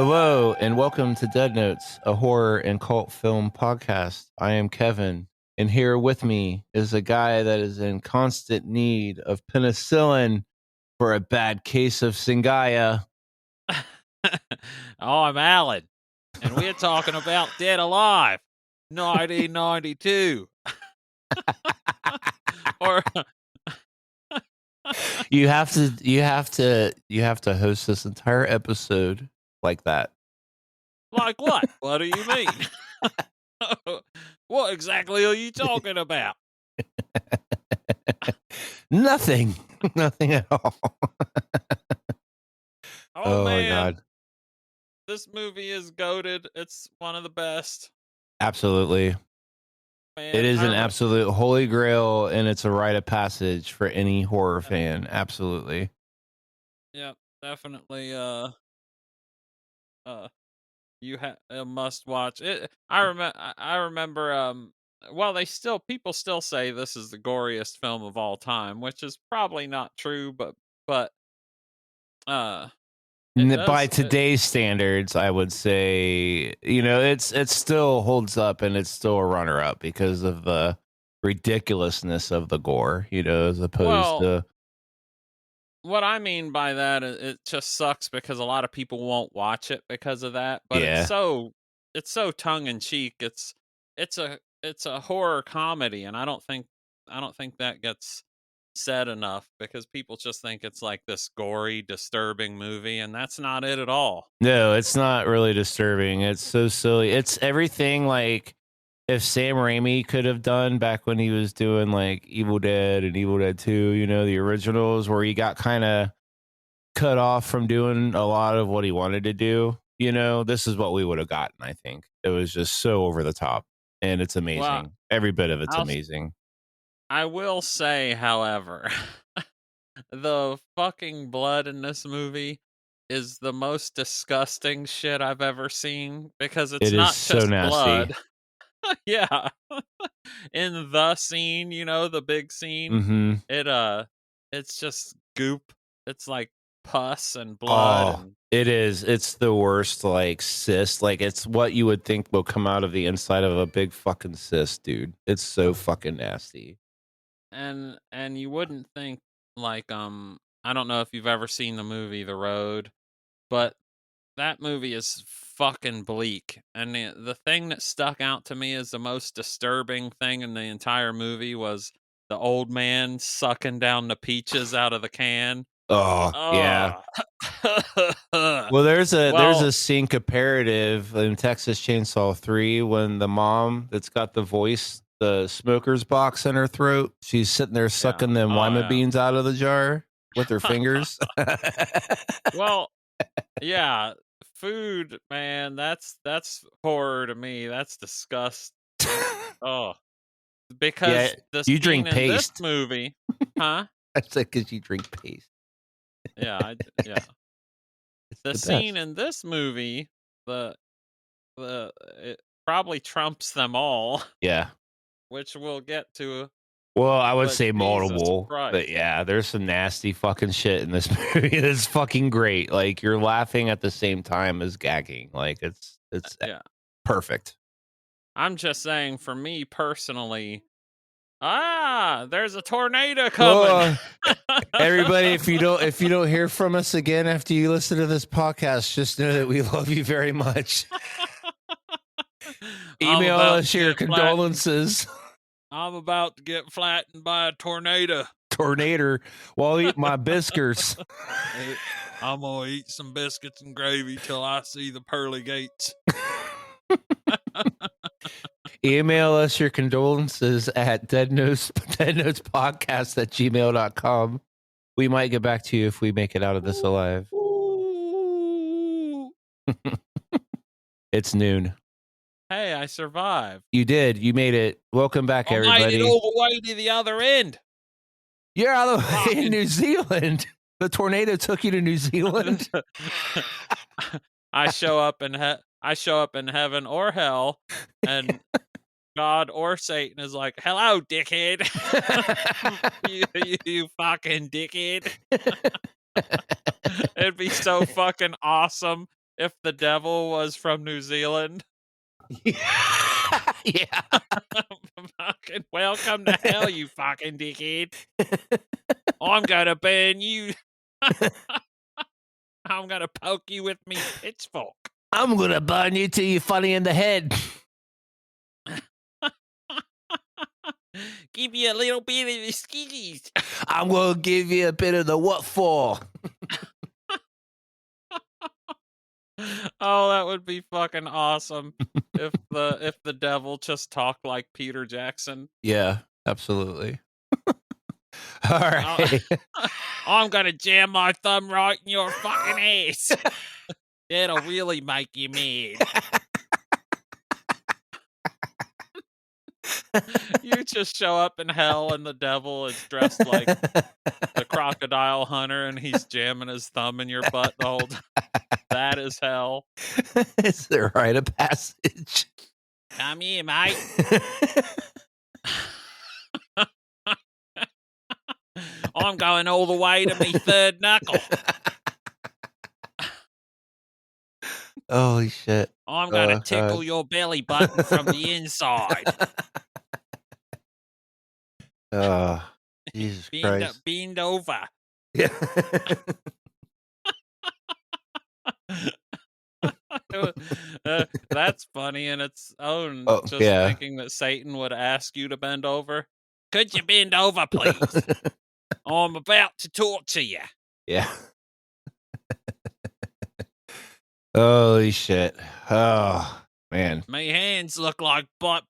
Hello, and welcome to Deadnotes, a horror and cult film podcast. I am Kevin, and here with me is a guy that is in constant need of penicillin for a bad case of Singaya. I'm Alan, and we're talking about Dead Alive, 1992. Or You have to host this entire episode like that. like what? What do you mean? What exactly are you talking about? Nothing at all. Oh, My man, God. this movie is goated. It's one of the best. Absolutely. Man, It is an absolute holy grail, and it's a rite of passage for any horror fan. Absolutely. Yep, definitely. You have a must watch. I remember. Well, people still say this is the goriest film of all time, which is probably not true, but uh, it By does. today's standards, I would say, it still holds up, and it's still a runner up because of the ridiculousness of the gore, as opposed Well, to what I mean by that is it just sucks because a lot of people won't watch it because of that. But yeah. it's so tongue in cheek. It's a horror comedy, and I don't think that gets said enough because people just think it's like this gory, disturbing movie, and that's not it at all. No, it's not really disturbing. It's so silly. It's everything like if Sam Raimi could have done back when he was doing like Evil Dead and Evil Dead 2, the originals where he got kind of cut off from doing a lot of what he wanted to do. This is what we would have gotten, I think. It was just so over the top, and it's amazing. Well, Every bit of it's I'll amazing. I will say, however, the fucking blood in this movie is the most disgusting shit I've ever seen because it's It is not so just nasty. blood. Yeah. In the scene, the big scene, Mm-hmm. it's just goop. It's like pus and blood Oh, and it is. It's the worst, like cyst. Like it's what you would think will come out of the inside of a big fucking cyst, dude. It's so fucking nasty. and you wouldn't think like I don't know if you've ever seen the movie The Road, but that movie is fucking bleak. And the thing that stuck out to me as the most disturbing thing in the entire movie was the old man sucking down the peaches out of the can. Oh, yeah. Oh. Well, there's Well, a scene comparative in Texas Chainsaw 3 when the mom that's got the voice, the smoker's box in her throat, she's sitting there yeah. sucking them Oh, lima yeah. beans out of the jar with her fingers. Well, yeah. Food, man, that's horror to me. That's disgust. Oh, Yeah, because the you scene drink in this paste. movie, huh? That's like because you drink paste. Yeah, yeah. It's The the scene best. in this movie, the it probably trumps them all, Yeah. which we'll get to. Well, I would But say Jesus multiple, Christ, but yeah, there's some nasty fucking shit in this movie that's fucking great. Like you're laughing at the same time as gagging. Like it's yeah. perfect. I'm just saying, for me personally, there's a tornado coming. Well, everybody, if you don't hear from us again after you listen to this podcast, just know that we love you very much. I'm Email about us to your get flattened. condolences. I'm about to get flattened by a tornado. Tornado while I eat my biscuits. I'm gonna eat some biscuits and gravy till I see the pearly gates. Email us your condolences at deadnotespodcast@gmail.com. We might get back to you if we make it out of this alive. Ooh. It's noon. Hey, I survived. You did. You made it. Welcome back, I made it everybody. all the way to the other end. You're all the way in New Zealand. The tornado took you to New Zealand. I show up in heaven or hell, and God or Satan is like, "Hello, dickhead." you fucking dickhead. It'd be so fucking awesome if the devil was from New Zealand. Yeah. Fucking welcome to hell, you fucking dickhead. I'm gonna burn you. I'm gonna poke you with me pitchfork. I'm gonna burn you till you're funny in the head. Give you a little bit of the skiggies. I'm gonna give you a bit of the what for. Oh, that would be fucking awesome if the devil just talked like Peter Jackson. Yeah, absolutely. All Oh, right. I'm gonna jam my thumb right in your fucking ass. It'll really make you mad. You just show up in hell and the devil is dressed like the crocodile hunter and he's jamming his thumb in your butt the whole time. That is hell. Is there rite of passage? Come here, mate. I'm going all the way to me third knuckle. Holy shit. I'm gonna God. tickle your belly button from the inside. Oh, Jesus Christ. Bend over. Yeah. That's funny in its own. Oh, Just yeah. thinking that Satan would ask you to bend over. Could you bend over, please? I'm about to torture you. Yeah. Holy shit. Oh, man. My hands look like butt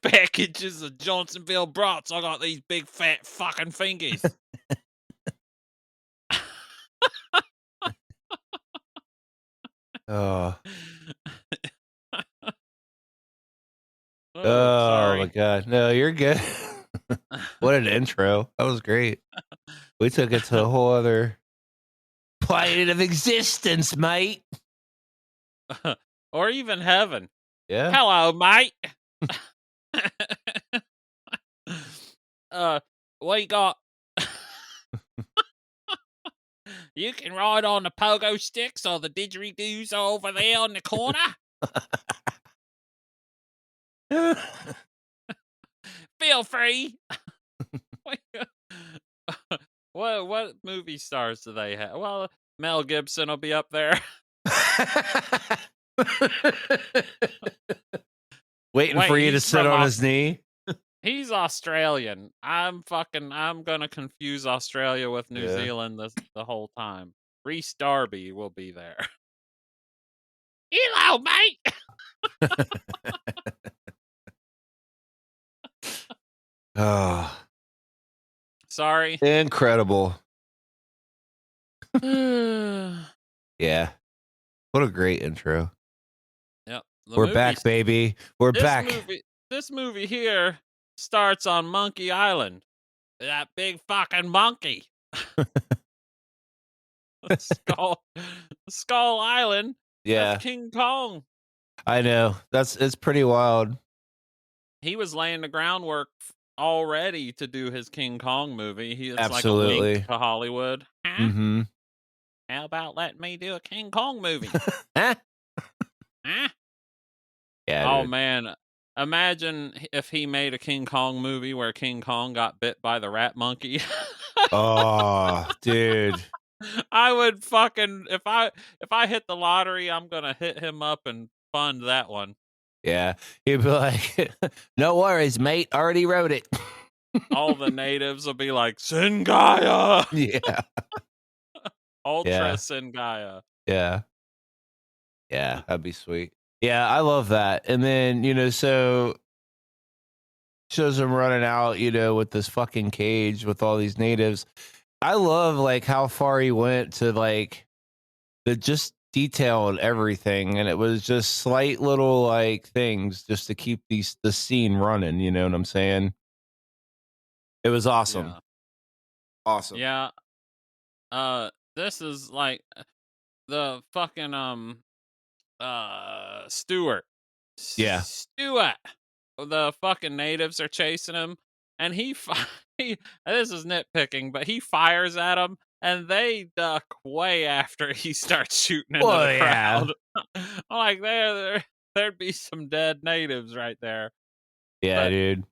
packages of Johnsonville brats. I got these big fat fucking fingers. Oh. Oh, Oh my sorry. god. No, you're good. What an intro. That was great. We took it to a whole other plane of existence, mate. Or even heaven. Yeah. Hello, mate. We got. You can ride on the pogo sticks or the didgeridoos over there in the corner. Feel free. What movie stars do they have? Well, Mel Gibson will be up there. Waiting for you to He's sit from on his knee. He's Australian. I'm gonna confuse Australia with New Yeah. Zealand the whole time. Reese Darby will be there. Hello, mate. Oh, Sorry. incredible. Yep. Yeah. What a great intro. The We're back, baby. We're back. This movie here starts on Monkey Island. That big fucking monkey. Skull Island. Yeah. That's King Kong. I know. It's pretty wild. He was laying the groundwork already to do his King Kong movie. It's Absolutely. like a wink to Hollywood. Huh? Mm-hmm. How about letting me do a King Kong movie? Huh? Huh? Yeah. Oh Dude. man, imagine if he made a King Kong movie where King Kong got bit by the rat monkey. Oh, dude. I would fucking if I hit the lottery, I'm gonna hit him up and fund that one. Yeah. He'd be like, no worries, mate. Already wrote it. All the natives will be like, Singaya! Yeah. Ultra Singaya. Yeah. Yeah. That'd be sweet. Yeah. I love that. And then, so shows him running out, with this fucking cage with all these natives. I love like how far he went to like the just detail and everything, and it was just slight little like things just to keep the scene running. You know what I'm saying? It was awesome. Yeah. Awesome. Yeah. This is like the fucking Stewart. Yeah. Stewart. The fucking natives are chasing him, and this is nitpicking, but he fires at him, and they duck way after he starts shooting into the Well, yeah. crowd. I'm like, there'd be some dead natives right there. Yeah, But dude.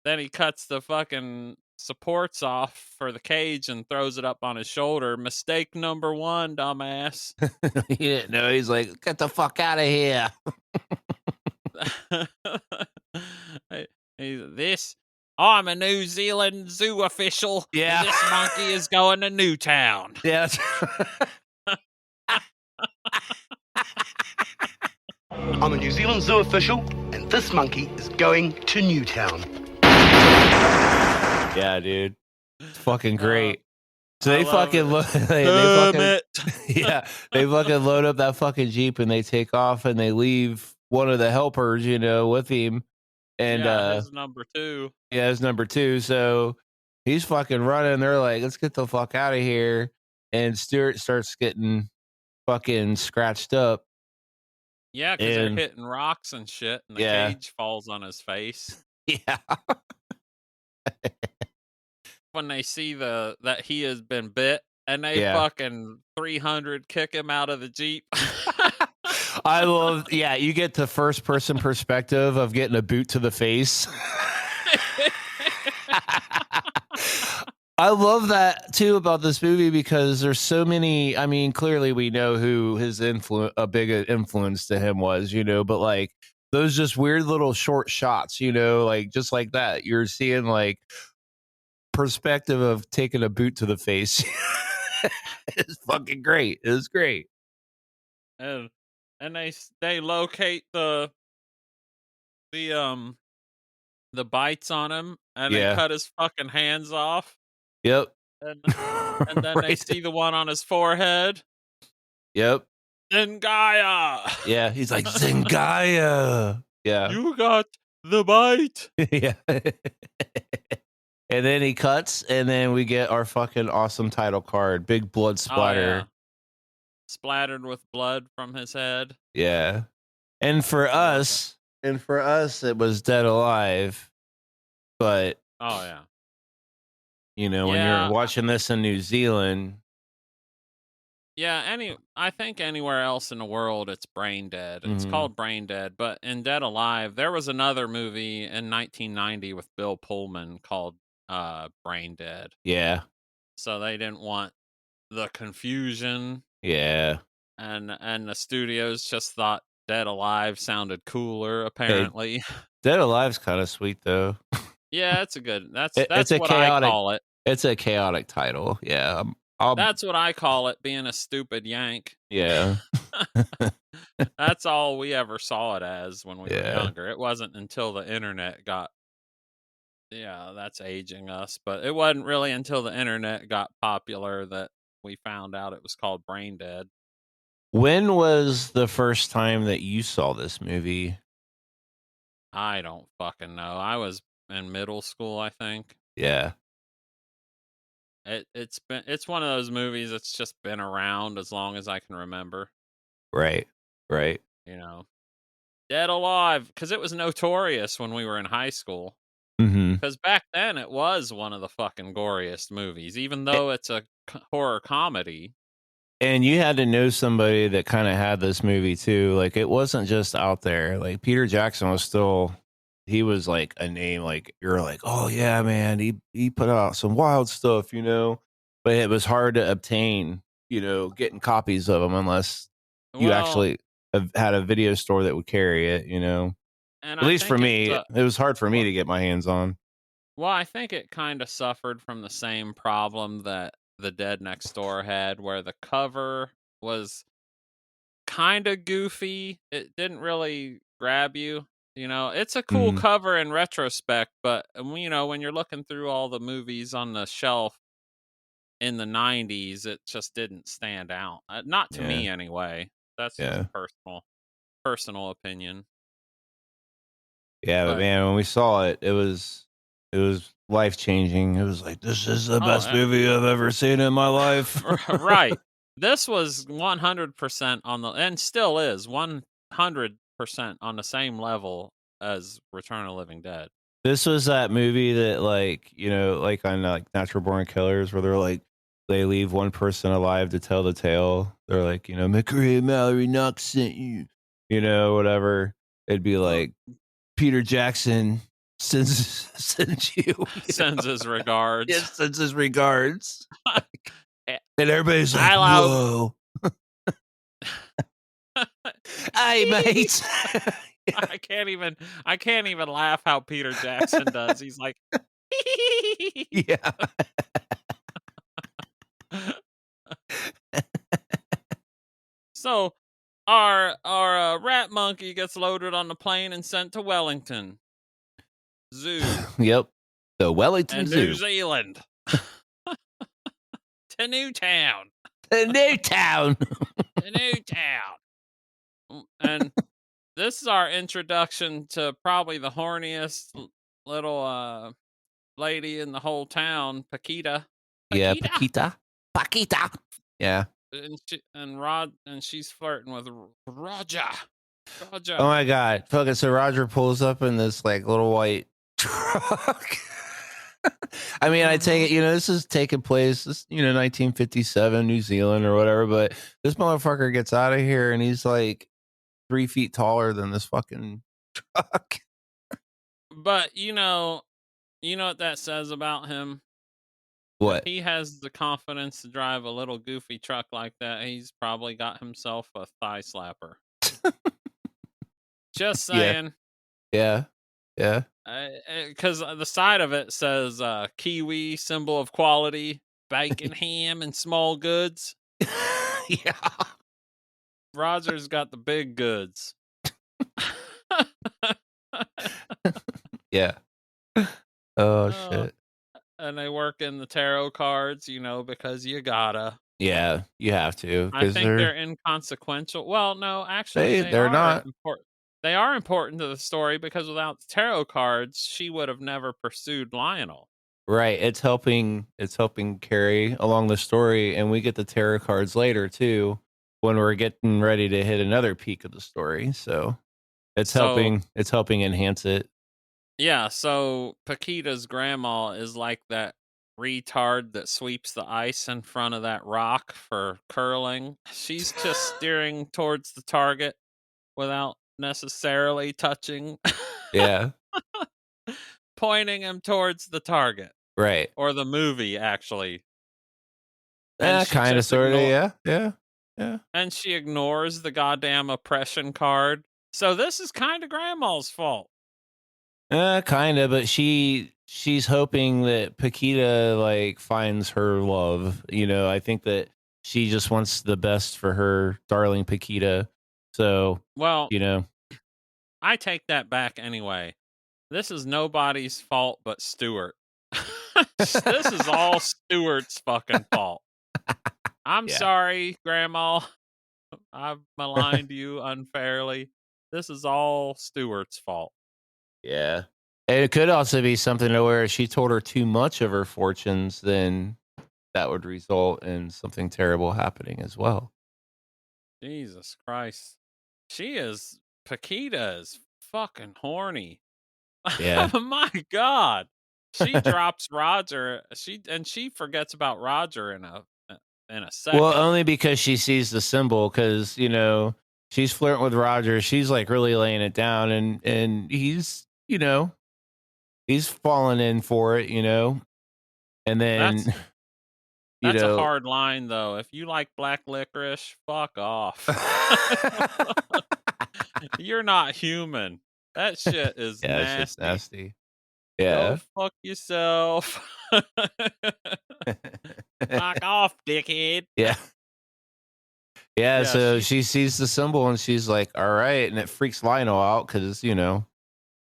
then he cuts the fucking supports off for the cage and throws it up on his shoulder. Mistake number one, dumbass. He didn't know. He's like, "Get the fuck out of here." Hey, this, I'm a New Zealand zoo official, and Yeah. this monkey is going to Newtown. Yeah. I'm a New Zealand zoo official, and this monkey is going to Newtown. Yeah, dude. It's fucking Uh, great. So I they love fucking it. they Damn fucking it. yeah, they fucking load up that fucking Jeep and they take off and they leave one of the helpers, with him. And Yeah, his number two. yeah, it's number two. So he's fucking running. They're like, let's get the fuck out of here. And Stuart starts getting fucking scratched up. Yeah, because they're And hitting rocks and shit, and the yeah, cage falls on his face. yeah, When they see that he has been bit, and they yeah. fucking 300 kick him out of the Jeep. I love, yeah, you get the first person perspective of getting a boot to the face. I love that too about this movie because there's so many. I mean, clearly we know who his a big influence to him was, but like those just weird little short shots, like just like that. You're seeing like perspective of taking a boot to the face. It's fucking great. It was great. and and they locate the the bites on him, and they Yeah. cut his fucking hands off, Yep. and then they Right. see the one on his forehead. Yep. Zingaya, Yeah. He's like Zingaya. Yeah. you got the bite. Yeah. And then he cuts, and then we get our fucking awesome title card. Big blood Oh yeah, splatter. splattered with blood from his head. Yeah. And for I love it. us, it was Dead Alive. But, Oh yeah, when you're yeah, watching this in New Zealand, yeah. I think anywhere else in the world, it's Brain Dead. It's mhm, called Brain Dead, but in Dead Alive, there was another movie in 1990 with Bill Pullman called Brain Dead. yeah, So they didn't want the confusion, yeah. and the studios just thought Dead Alive sounded cooler, Hey, apparently. Dead Alive's kind of sweet though. Yeah, it's a good. It's That's a what I chaotic, call it. title. Yeah. I'll, That's what I call it, being a stupid yank. yeah, That's all we ever saw it as when we were yeah. younger. It wasn't until the internet got, yeah, that's aging us, but it wasn't really until the internet got popular that we found out it was called Brain Dead. When was the first time that you saw this movie? I don't fucking know. I was in middle school, I think. Yeah. It's one of those movies that's just been around as long as I can remember, Right. Right. you know. Dead Alive, because it was notorious when we were in high school. Mhm. Because back then it was one of the fucking goriest movies, even though it's a horror comedy. And you had to know somebody that kind of had this movie too. Like it wasn't just out there. Like Peter Jackson was still, he was like a name. Like you're like, oh yeah, man, he put out some wild stuff, But it was hard to obtain, getting copies of them unless you Well, actually had a video store that would carry it. and At I least for think me, it was hard for me well, to get my hands on. well, I think it kind of suffered from the same problem that The Dead Next Door had, where the cover was kind of goofy. It didn't really grab you. It's a cool Mhm. cover in retrospect, but when you're looking through all the movies on the shelf in the 90s, it just didn't stand out. Not to Yeah, me anyway. That's just yeah, personal opinion. yeah. But But man, when we saw it, it was life changing. It was like, this is the oh, best movie I've ever seen in my life. right. This was 100% on the, and still is 100% on the same level as Return of the Living Dead. This was that movie that, like, like on like Natural Born Killers, where they're like, they leave one person alive to tell the tale. They're like, McCrea Mallory Knox sent you, whatever. It'd be like Peter Jackson sends you, Sends his regards. Yes, sends his regards. Eh, And everybody's like, I whoa. Hey, mate. I can't even laugh how Peter Jackson does. He's like, Yeah. So our rat monkey gets loaded on the plane and sent to Wellington Zoo Yep. The Wellington and Zoo. New Zealand. To Newtown. The Newtown. To Newtown. And this is our introduction to probably the horniest little lady in the whole town, Paquita. Yeah, Paquita. Yeah. And she's flirting with Roger. Oh my God. Fucking so Roger pulls up in this like little white truck. I mean, I take it, this is taking place, 1957, New Zealand or whatever, but this motherfucker gets out of here and he's like 3 feet taller than this fucking truck. But you know what that says about him? What? If he has the confidence to drive a little goofy truck like that, he's probably got himself a thigh slapper. Just saying. Yeah. Because the side of it says Kiwi, symbol of quality, bacon, ham, and small goods. Yeah. Roger's got the big goods. Yeah. Oh, shit. And they work in the tarot cards, because you gotta. Yeah, you have to. I think they're inconsequential. Well, no, actually, they're not. They are important to the story because without the tarot cards, she would have never pursued Lionel. Right. It's helping carry along the story, and we get the tarot cards later too when we're getting ready to hit another peak of the story. So it's helping enhance it. Yeah, so Paquita's grandma is like that retard that sweeps the ice in front of that rock for curling. She's just steering towards the target without necessarily touching. Yeah. Pointing him towards the target. Right. Or the movie, actually. Kind of, sort of, yeah. And she ignores the goddamn oppression card. So this is kind of grandma's fault. Kind of, but she's hoping that Paquita like finds her love. I think that she just wants the best for her darling Paquita. So, well, I take that back anyway. This is nobody's fault but Stuart. This is all Stuart's fucking fault. I'm sorry, Grandma. I've maligned you unfairly. This is all Stuart's fault. Yeah. And it could also be something to where she told her too much of her fortunes, then that would result in something terrible happening as well. Jesus Christ. Paquita is fucking horny. Yeah. My God. She drops Roger. She forgets about Roger in a second. Well, only because she sees the symbol, because, she's flirting with Roger. She's like really laying it down, and he's, he's falling in for it, and then that's a hard line though. If you like black licorice, fuck off. You're not human. That shit is nasty. It's just nasty. Yeah. Go fuck yourself. Fuck off, dickhead. Yeah. Yeah, so she sees the symbol and she's like, all right. And it freaks Lionel out because,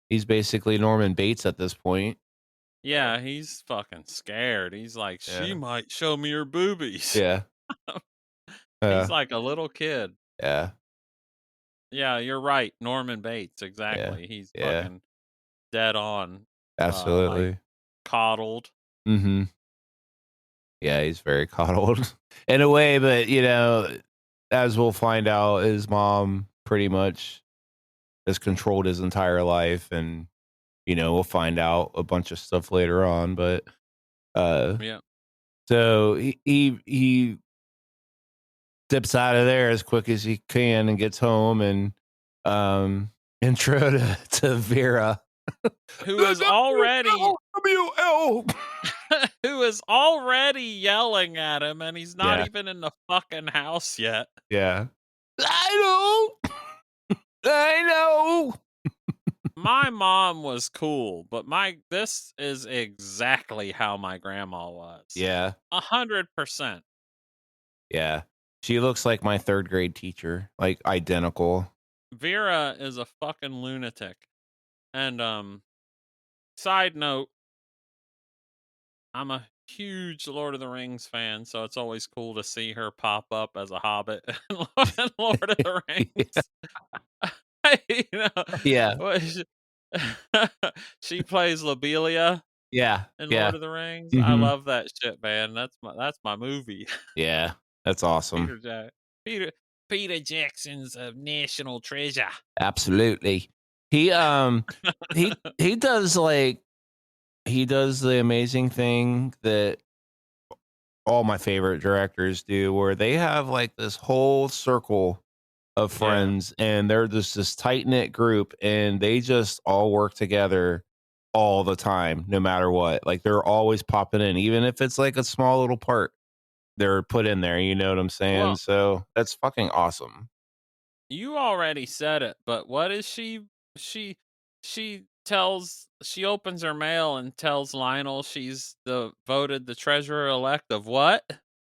he's basically Norman Bates at this point. Yeah, he's fucking scared. He's like, she might show me her boobies. Yeah. He's like a little kid. Yeah. Yeah, you're right. Norman Bates, exactly. He's fucking dead on. Absolutely. Coddled. Mm-hmm. Yeah, he's very coddled in a way, but as we'll find out, his mom pretty much has controlled his entire life, and we'll find out a bunch of stuff later on. But So he dips out of there as quick as he can and gets home and intro to Vera. Who is already WL. who is already yelling at him, and he's not Yeah. even in the fucking house yet. Yeah. I know. My mom was cool, but this is exactly how my grandma was. Yeah. 100%. Yeah. She looks like my 3rd grade teacher, like identical. Vera is a fucking lunatic. And side note, I'm a huge Lord of the Rings fan, so it's always cool to see her pop up as a hobbit in Lord of the Rings. You know, Yeah. what is she plays Lobelia Yeah. in Yeah. Lord of the Rings. I Mhm. love that shit, man. That's my movie. Yeah. That's awesome. Peter Jackson's a national treasure. Absolutely. He he does the amazing thing that all my favorite directors do, where they have like this whole circle of friends and they're just this tight-knit group and they just all work together all the time, no matter what. Like they're always popping in, even if it's like a small little part they're put in there, you know what I'm saying? Well, So that's fucking awesome. you already said it, but what is she she opens her mail and tells Lionel she's voted the treasurer elect of what?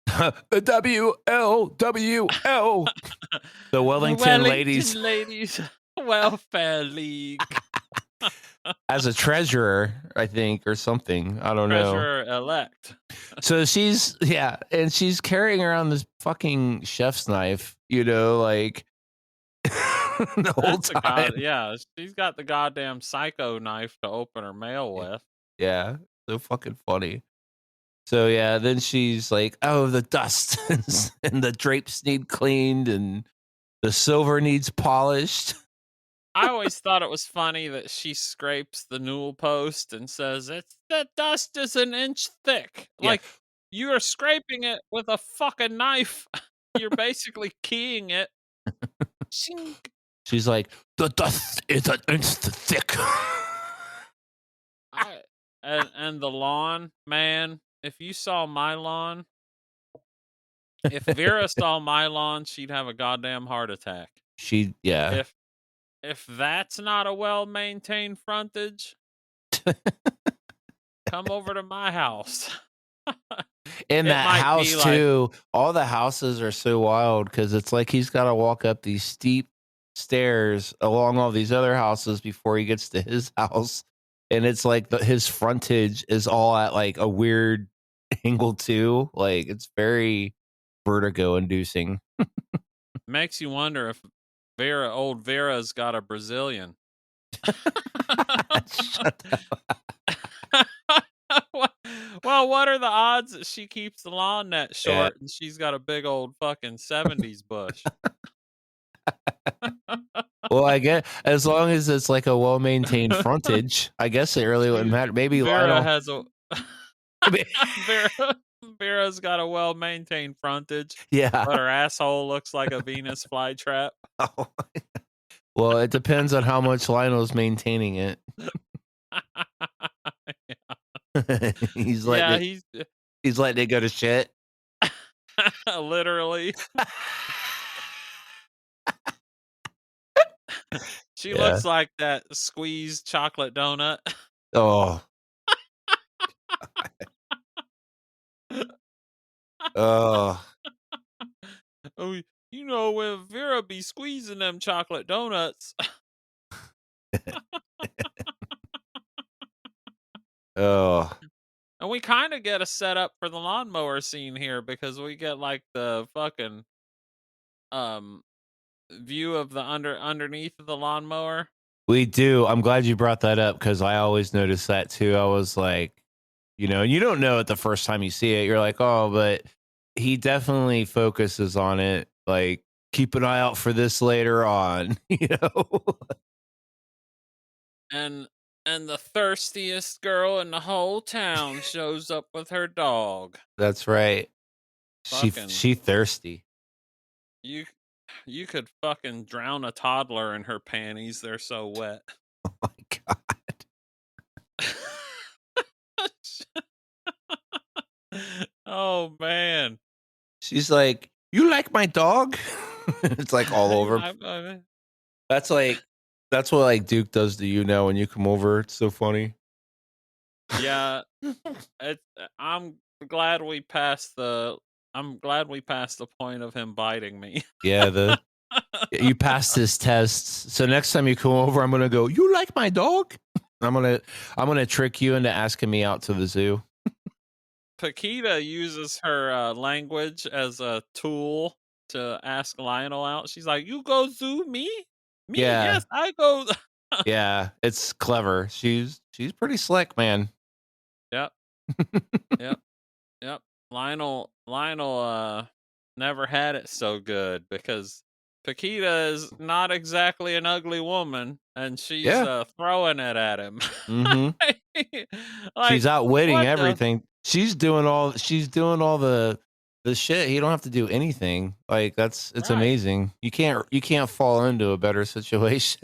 The WLWL. The Wellington Ladies Ladies Welfare League. as a treasurer, I think, or something. I don't know. Treasurer elect. So she's and she's carrying around this fucking chef's knife, like the whole time. She's got the goddamn psycho knife to open her mail with. Yeah, so fucking funny. So then she's like, "Oh, the dust and the drapes need cleaned and the silver needs polished." I always thought it was funny that she scrapes the newel post and says, "The dust is an inch thick." Yeah. Like, you are scraping it with a fucking knife. You're basically keying it. Shink. She's like, "The dust is an inch thick." And the lawn, man, if you saw my lawn, if Vera saw my lawn, she'd have a goddamn heart attack. If that's not a well-maintained frontage, come over to my house. In that house too, all the houses are so wild because it's like he's got to walk up these steep stairs along all these other houses before he gets to his house, and it's like his frontage is all at like a weird angle too. Like it's very vertigo inducing. Makes you wonder if old Vera's got a Brazilian. Shut up. Well, what are the odds that she keeps the lawn net short and she's got a big old fucking 70s bush? Well, I guess as long as it's like a well-maintained frontage, I guess it really wouldn't matter. Maybe Vera Lionel has a Vera's got a well-maintained frontage. Yeah. But her asshole looks like a Venus flytrap. Oh. Well, it depends on how much Lionel's maintaining it. He's letting it go to shit. Literally. She looks like that squeezed chocolate donut. Oh. Oh. Oh, when Vera be squeezing them chocolate donuts. Oh. And we kind of get a setup for the lawnmower scene here because we get like the fucking view of the underneath of the lawnmower. We do. I'm glad you brought that up because I always noticed that too. I was like, you don't know it the first time you see it. You're like, oh, but he definitely focuses on it. Like, keep an eye out for this later on, And And the thirstiest girl in the whole town shows up with her dog. That's right. Fucking She thirsty. You could fucking drown a toddler in her panties. They're so wet. Oh my god. Oh man. She's like, "You like my dog?" It's like all over. That's what like Duke does to you now when you come over. It's so funny. Yeah. I'm glad we passed the point of him biting me. Yeah, you passed his tests. So next time you come over, I'm gonna go, "You like my dog?" I'm gonna trick you into asking me out to the zoo. Paquita uses her language as a tool to ask Lionel out. She's like, "You go zoo me? Me? Yeah. Yes, I go." Yeah, it's clever. She's pretty slick, man. Yep. Yep. Lionel never had it so good because Paquita is not exactly an ugly woman, and she's throwing it at him. Mm-hmm. Like, she's outwitting what everything. She's doing all the shit. He don't have to do anything. Like it's Right. amazing. You can't fall into a better situation.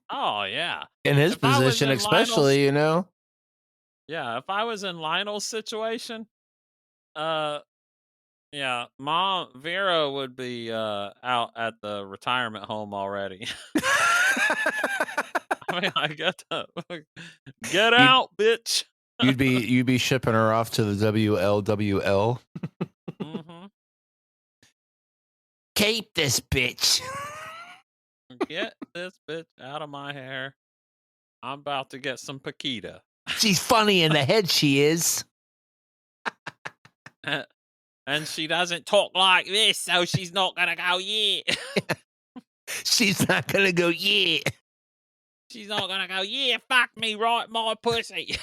Oh yeah. In his position, especially, you know. Yeah, if I was in Lionel's situation, yeah, Mom Vera would be out at the retirement home already. I mean, I get that. Get out, bitch. You'd be shipping her off to the WLWL. Mm-hmm. Keep this bitch. Get this bitch out of my hair. I'm about to get some Paquita. She's funny in the head, she is. And she doesn't talk like this, so she's not gonna go yet. She's not gonna go yet. She's not gonna go, yeah, fuck me right, my pussy.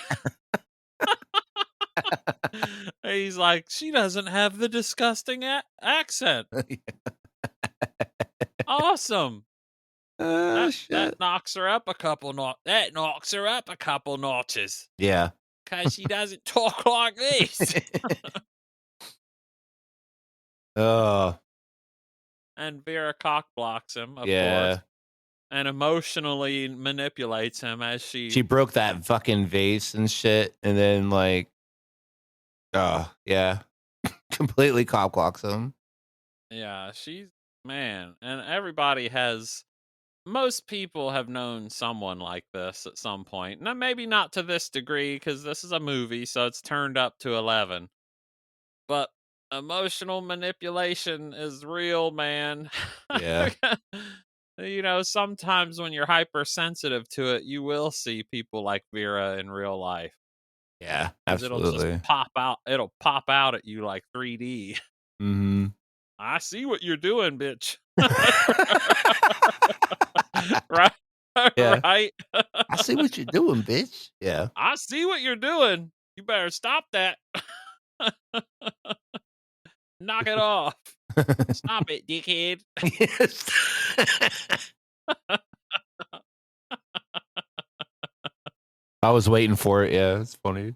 He's like, she doesn't have the disgusting accent. Awesome. That knocks her up a couple notches. Yeah. Because she doesn't talk like this. And Vera cock blocks him, of course. And emotionally manipulates him as she broke that fucking vase and shit, and then like, completely cock blocks him. Yeah, man, and most people have known someone like this at some point. Now, maybe not to this degree because this is a movie, so it's turned up to 11. But emotional manipulation is real, man. Yeah. You know, sometimes when you're hypersensitive to it, you will see people like Vera in real life. Yeah, absolutely. It'll just pop out. It'll pop out at you like 3D. Mm-hmm. I see what you're doing, bitch. Right? Yeah. Right? I see what you're doing, bitch. Yeah. I see what you're doing. You better stop that. Knock it off. Stop it, dickhead. Yes. I was waiting for it. Yeah, it's funny.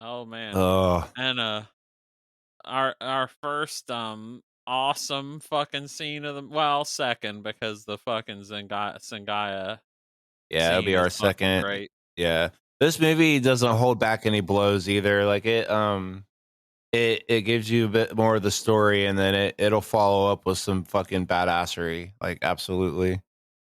Oh man. Oh. And our first awesome fucking scene of second, because the fucking Zendaya. Yeah, it'll be our second. Great. Yeah. This movie doesn't hold back any blows either. Like it gives you a bit more of the story, and then it'll follow up with some fucking badassery. Like absolutely.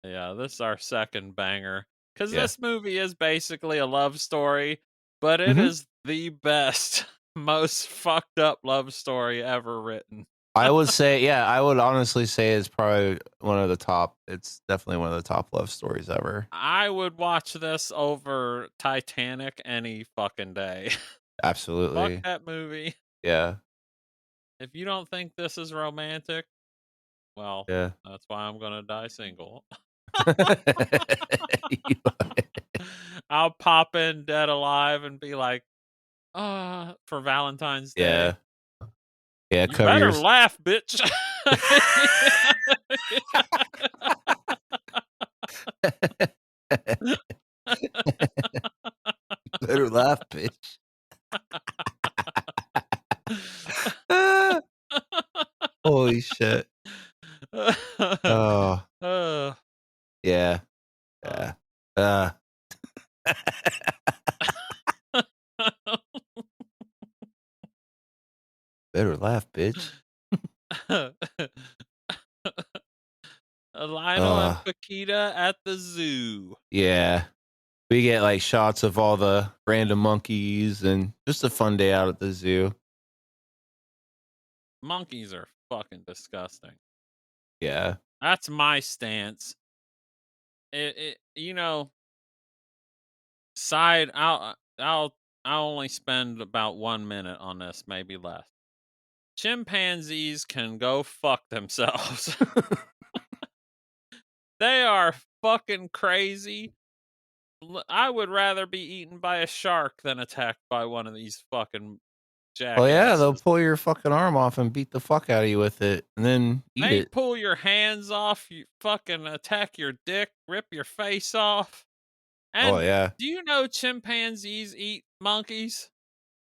Yeah, this is our second banger. Because this movie is basically a love story, but it is the best, most fucked up love story ever written. I would say, I would honestly say it's probably one of the top. It's definitely one of the top love stories ever. I would watch this over Titanic any fucking day. Absolutely. Fuck that movie. Yeah. If you don't think this is romantic, well, that's why I'm gonna die single. I'll pop in Dead Alive and be like, for Valentine's Day. Yeah, you better laugh, bitch. Better laugh, bitch. Holy shit. Oh, yeah. Yeah. Uh. Better laugh, bitch. Lionel and Paquita at the zoo. Yeah. We get like shots of all the random monkeys and just a fun day out at the zoo. Monkeys are fucking disgusting. Yeah. That's my stance. You know, side I'll only spend about 1 minute on this, maybe less. Chimpanzees can go fuck themselves. They are fucking crazy. I would rather be eaten by a shark than attacked by one of these fucking Well, yeah, they'll jackasses. pull your fucking arm off and beat the fuck out of you with it and then eat They it. pull your hands off, you fucking attack your dick, rip your face off. Oh, And yeah. do you know chimpanzees eat monkeys?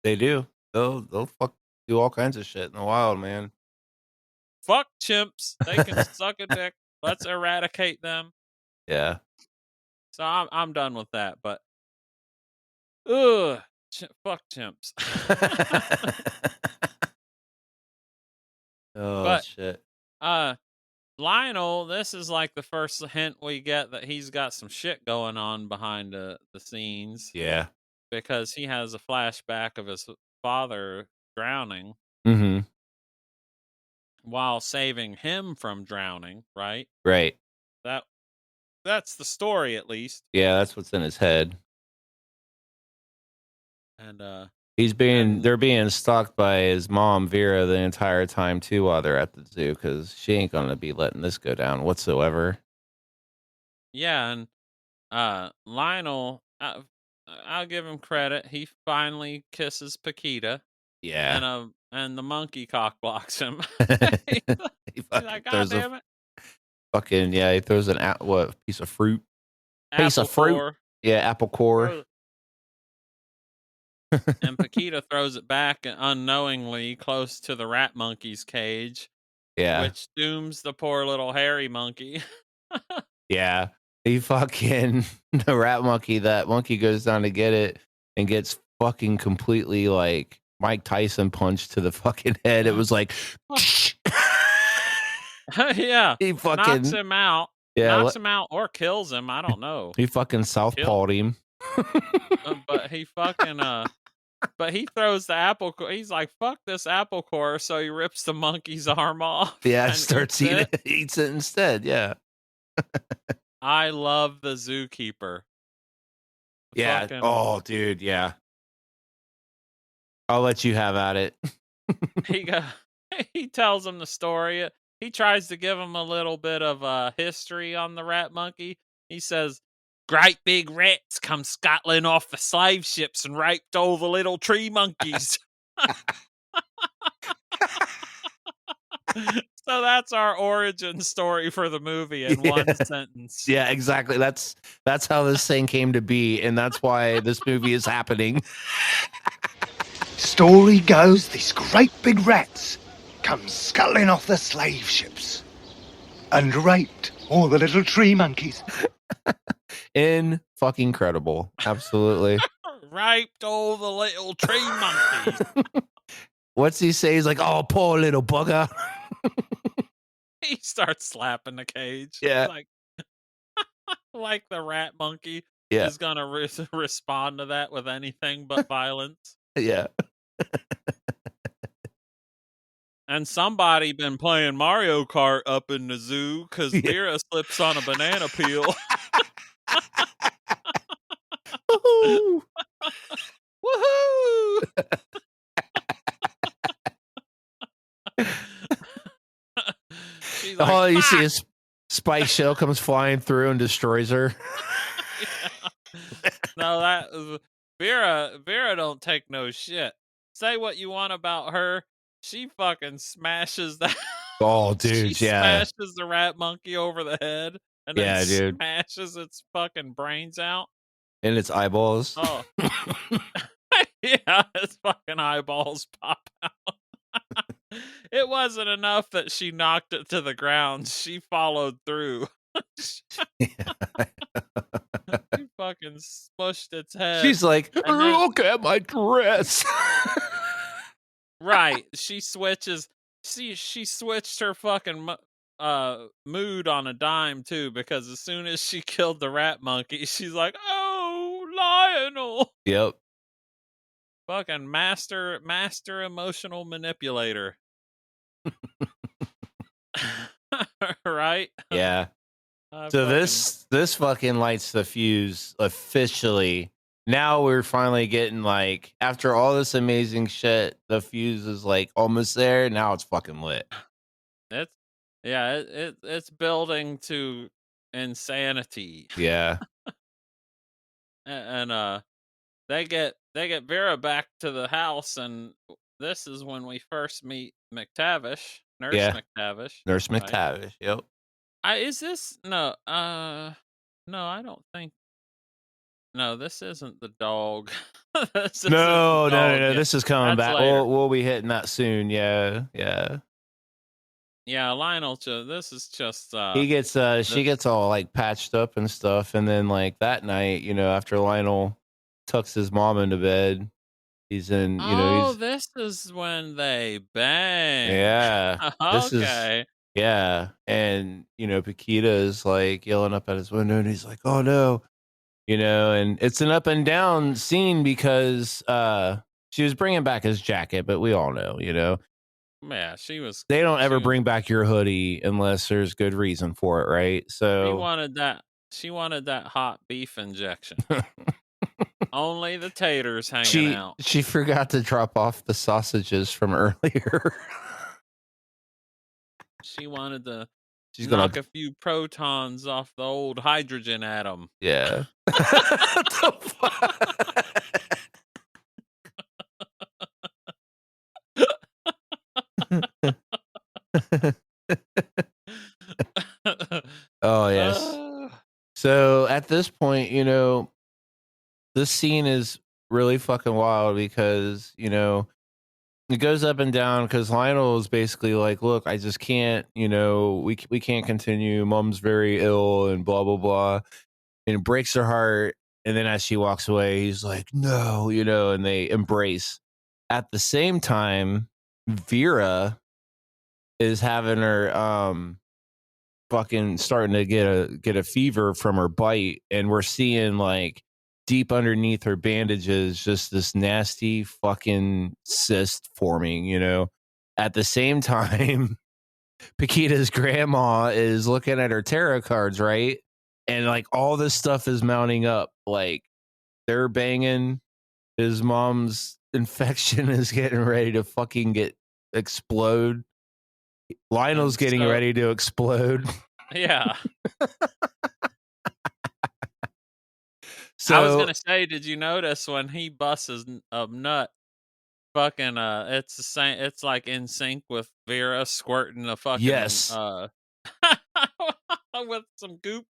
They do. They'll fuck do all kinds of shit in the wild, man. Fuck chimps. They can suck a dick. Let's eradicate them. Yeah. So I'm done with that. But ugh, fuck chimps. Oh, But shit. Lionel, this is like the first hint we get that he's got some shit going on behind the scenes Yeah. because he has a flashback of his father drowning Mm-hmm. while saving him from drowning, right? Right. That's the story, at least. Yeah, that's what's in his head. And They're being stalked by his mom, Vera, the entire time too while they're at the zoo, because she ain't gonna be letting this go down whatsoever. yeah, and Lionel, I'll give him credit. He finally kisses Paquita, Yeah. and the monkey cock blocks him. He He's fucking like, God throws a damn it. he throws what piece of fruit? Piece Apple of fruit. core. Yeah, apple core. And Paquita throws it back unknowingly close to the rat monkey's cage, Yeah. which dooms the poor little hairy monkey. Yeah. He fucking the rat monkey, that monkey goes down to get it and gets fucking completely like Mike Tyson punched to the fucking head. It was like Yeah. he fucking Knocks him out. yeah, Knocks him out or kills him. I don't know. he fucking southpawed him. But he fucking but he throws the apple core. He's like, fuck this apple core. So he rips the monkey's arm off. Yeah, and starts eats eating it. eats it instead. Yeah. I love the zookeeper. Yeah. Fucking, Oh, dude. Yeah. I'll let you have at it. he tells him the story. He tries to give him a little bit of history on the rat monkey. He says, great big rats come scuttling off the slave ships and raped all the little tree monkeys. So that's our origin story for the movie in one sentence. Yeah, exactly. That's how this thing came to be, and that's why this movie is happening. Story goes, these great big rats come scuttling off the slave ships and raped all the little tree monkeys. In fucking incredible. Absolutely. Raped all the little tree monkeys. What's he say? He's like, oh, poor little bugger. He starts slapping the cage. Yeah. Like the rat monkey Yeah. is going to respond to that with anything but violence. Yeah. And somebody been playing Mario Kart up in the zoo because Vera slips on a banana peel. Woohoo! Woohoo! She's like, All you see is Spike Shell comes flying through and destroys her. No, that Vera don't take no shit. Say what you want about her. She fucking smashes that. Oh, dude, she yeah. smashes the rat monkey over the head and Yeah, then dude. smashes its fucking brains out. And its eyeballs. Oh. Yeah, his fucking eyeballs pop out. It wasn't enough that she knocked it to the ground. She followed through. She fucking smushed its head. She's like, And then, look at my dress. right, she switches. She switched her fucking mood on a dime too, because as soon as she killed the rat monkey, she's like, "Oh, Lionel!" Yep. Fucking master emotional manipulator. Right? Yeah. I So fucking- this fucking lights the fuse officially. Now we're finally getting like, after all this amazing shit, the fuse is like almost there. Now it's fucking lit. It's it's building to insanity. Yeah. And they get Vera back to the house, and this is when we first meet McTavish, Nurse Yeah. McTavish. Nurse right? McTavish. Yep. Is this no? No, I don't think. No, this isn't the dog. This isn't the No. dog yet. This is coming That's back. later. We'll be hitting that soon. Yeah. Yeah. Yeah, Lionel. This is just. He gets she gets all like patched up and stuff, and then like that night, after Lionel tucks his mom into bed, he's in, Oh, he's this is when they bang. yeah. This is Okay. yeah. And Paquita is like yelling up at his window, and he's like, "Oh no." And it's an up and down scene because she was bringing back his jacket, but we all know, Yeah, she was. they don't she ever was- bring back your hoodie unless there's good reason for it, right? She So wanted that. She wanted that hot beef injection. Only the taters hanging out. she forgot to drop off the sausages from earlier. She wanted to She's knock gonna a few protons off the old hydrogen atom. yeah. What the fuck? Oh yes. So at this point, this scene is really fucking wild because, it goes up and down because Lionel is basically like, look, I just can't, we can't continue. Mom's very ill and blah, blah, blah. And it breaks her heart. And then as she walks away, he's like, no, and they embrace. At the same time, Vera is having her fucking starting to get a fever from her bite, and we're seeing like deep underneath her bandages just this nasty fucking cyst forming. At the same time, Paquita's grandma is looking at her tarot cards, right? And like all this stuff is mounting up. Like they're banging. His mom's infection is getting ready to fucking explode. Lionel's getting ready to explode. Yeah. So I was gonna say, did you notice when he busts a nut? Fucking it's the same. It's like in sync with Vera squirting a fucking yes, with some goop.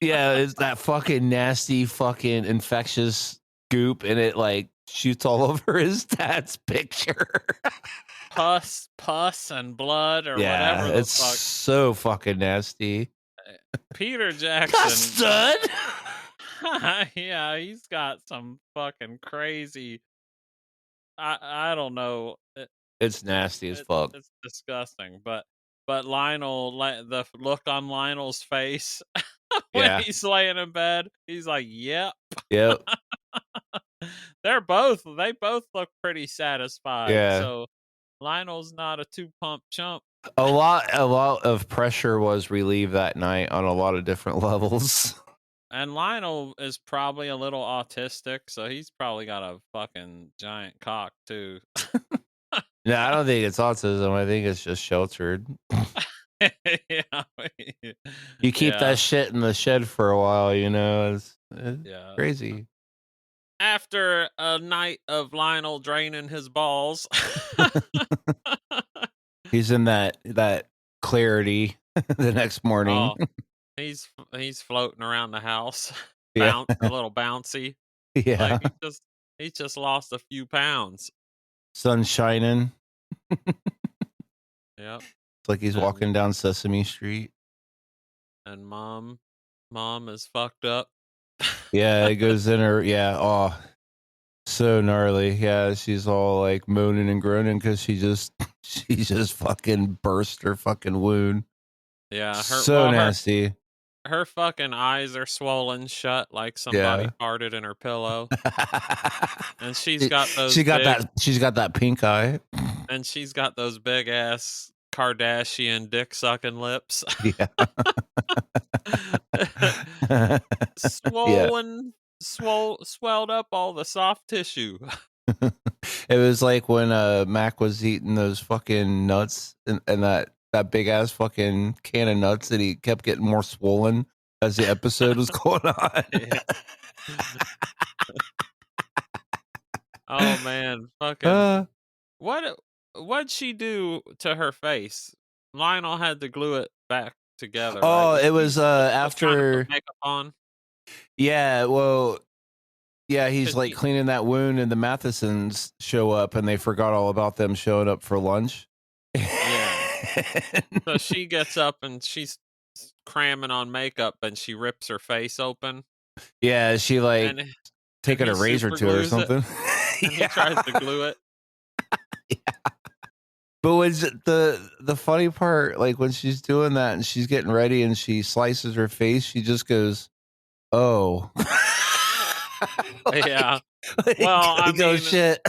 yeah, it's that fucking nasty fucking infectious goop, and it like shoots all over his dad's picture. Pus and blood or whatever the it's fuck. so fucking nasty. Peter Jackson. Custard. Yeah, he's got some fucking crazy. I don't know. It's nasty as fuck. It's disgusting. But Lionel, the look on Lionel's face when he's laying in bed, he's like, "Yep." Yep. They both look pretty satisfied. Yeah. So Lionel's not a two-pump chump. A lot of pressure was relieved that night on a lot of different levels. And Lionel is probably a little autistic, so he's probably got a fucking giant cock too. No, I don't think it's autism. I think it's just sheltered. Yeah. You keep that shit in the shed for a while, it's Yeah. crazy. After a night of Lionel draining his balls, He's in that clarity the next morning. he's floating around the house. Yeah. a little bouncy. Yeah. Like he just lost a few pounds. Sun shining. Yep. It's like he's And walking down Sesame Street. and mom is fucked up. Yeah, it goes in her. Yeah. Oh, so gnarly. Yeah, she's all like moaning and groaning because she just fucking burst her fucking wound. Yeah, So nasty. her fucking eyes are swollen shut like somebody Yeah. farted in her pillow. And she's She got those she got big that. She's got that pink eye. and she's got those big ass Kardashian dick sucking lips. Yeah. Yeah. Swelled up all the soft tissue. It was like when Mac was eating those fucking nuts and that big ass fucking can of nuts that he kept getting more swollen as the episode was going on. Yeah. Oh man, fucking what'd she do to her face? Lionel had to glue it back together, right? Oh, Was it she was just trying to after. put makeup on? Yeah, well, yeah, he's 'Cause like cleaning that wound, and the Mathesons show up, and they forgot all about them showing up for lunch. Yeah. So she gets up and she's cramming on makeup and she rips her face open Yeah, she like and taking he a razor super to her or glues it something. and he tries to glue it. But was the funny part, like when she's doing that and she's getting ready and she slices her face, she just goes, "Oh." Yeah. Well, I go mean, shit.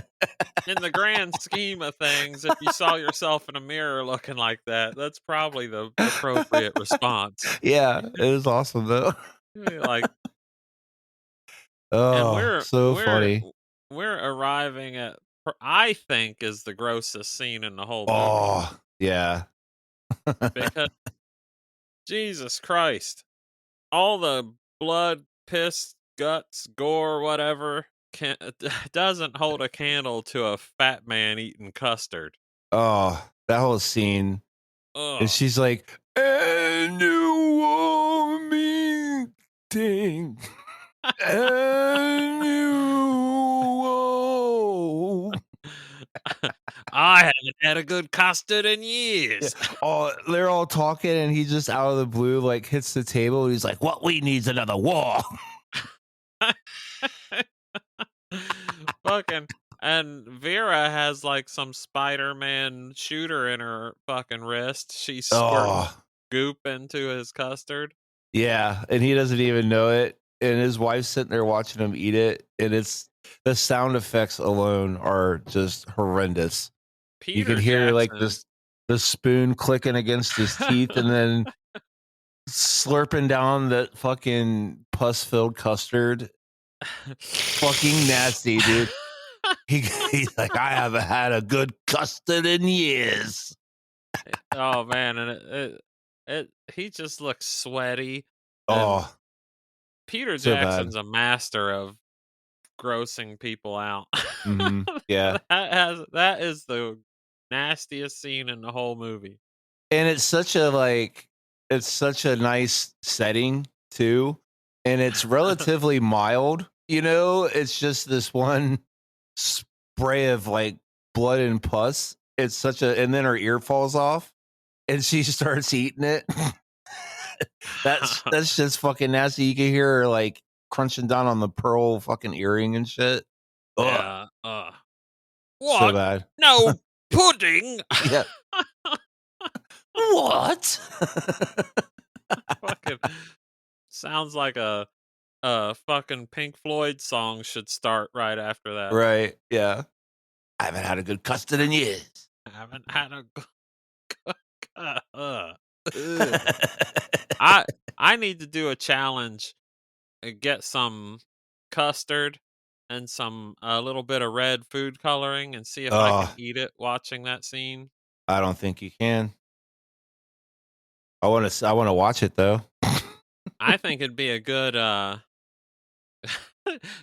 in the grand scheme of things, if you saw yourself in a mirror looking like that, that's probably the appropriate response. Yeah, it was awesome though. Like, and Oh, so funny. we're arriving at I think is the grossest scene in the whole movie Oh, yeah. because Jesus Christ, all the blood, piss, guts, gore, whatever doesn't hold a candle to a fat man eating custard. Oh, that whole scene. And Ugh. she's like, "And you want me ting. And you want." I haven't had a good custard in years. Yeah. Oh, they're all talking, and he just out of the blue like hits the table. And he's like, "What we need's another war." Fucking and Vera has like some Spider-Man shooter in her fucking wrist. She's squirting Oh, goop into his custard. yeah, and he doesn't even know it. And his wife's sitting there watching him eat it, and it's the sound effects alone are just horrendous. You Peter can hear like Jackson. the spoon clicking against his teeth, and then slurping down that fucking pus-filled custard. Fucking nasty, dude. He's like, "I haven't had a good custard in years." Oh man, and he just looks sweaty. And Oh, Peter so bad. Jackson's a master of grossing people out. Mhm, yeah. That is the nastiest scene in the whole movie. And it's such a nice setting too, and it's relatively mild. It's just this one spray of like blood and pus. It's and then her ear falls off, and she starts eating it. That's just fucking nasty. You can hear her like crunching down on the pearl fucking earring and shit. Ugh, Yeah. so What? bad. No pudding. Yeah. What? Fucking sounds like a fucking Pink Floyd song should start right after that. Right. Yeah. I haven't had a good custard in years. I haven't had a I need to do a challenge. Get some custard and some a little bit of red food coloring and see if I can eat it watching that scene. I don't think you can. I want to watch it though. I think it'd be a good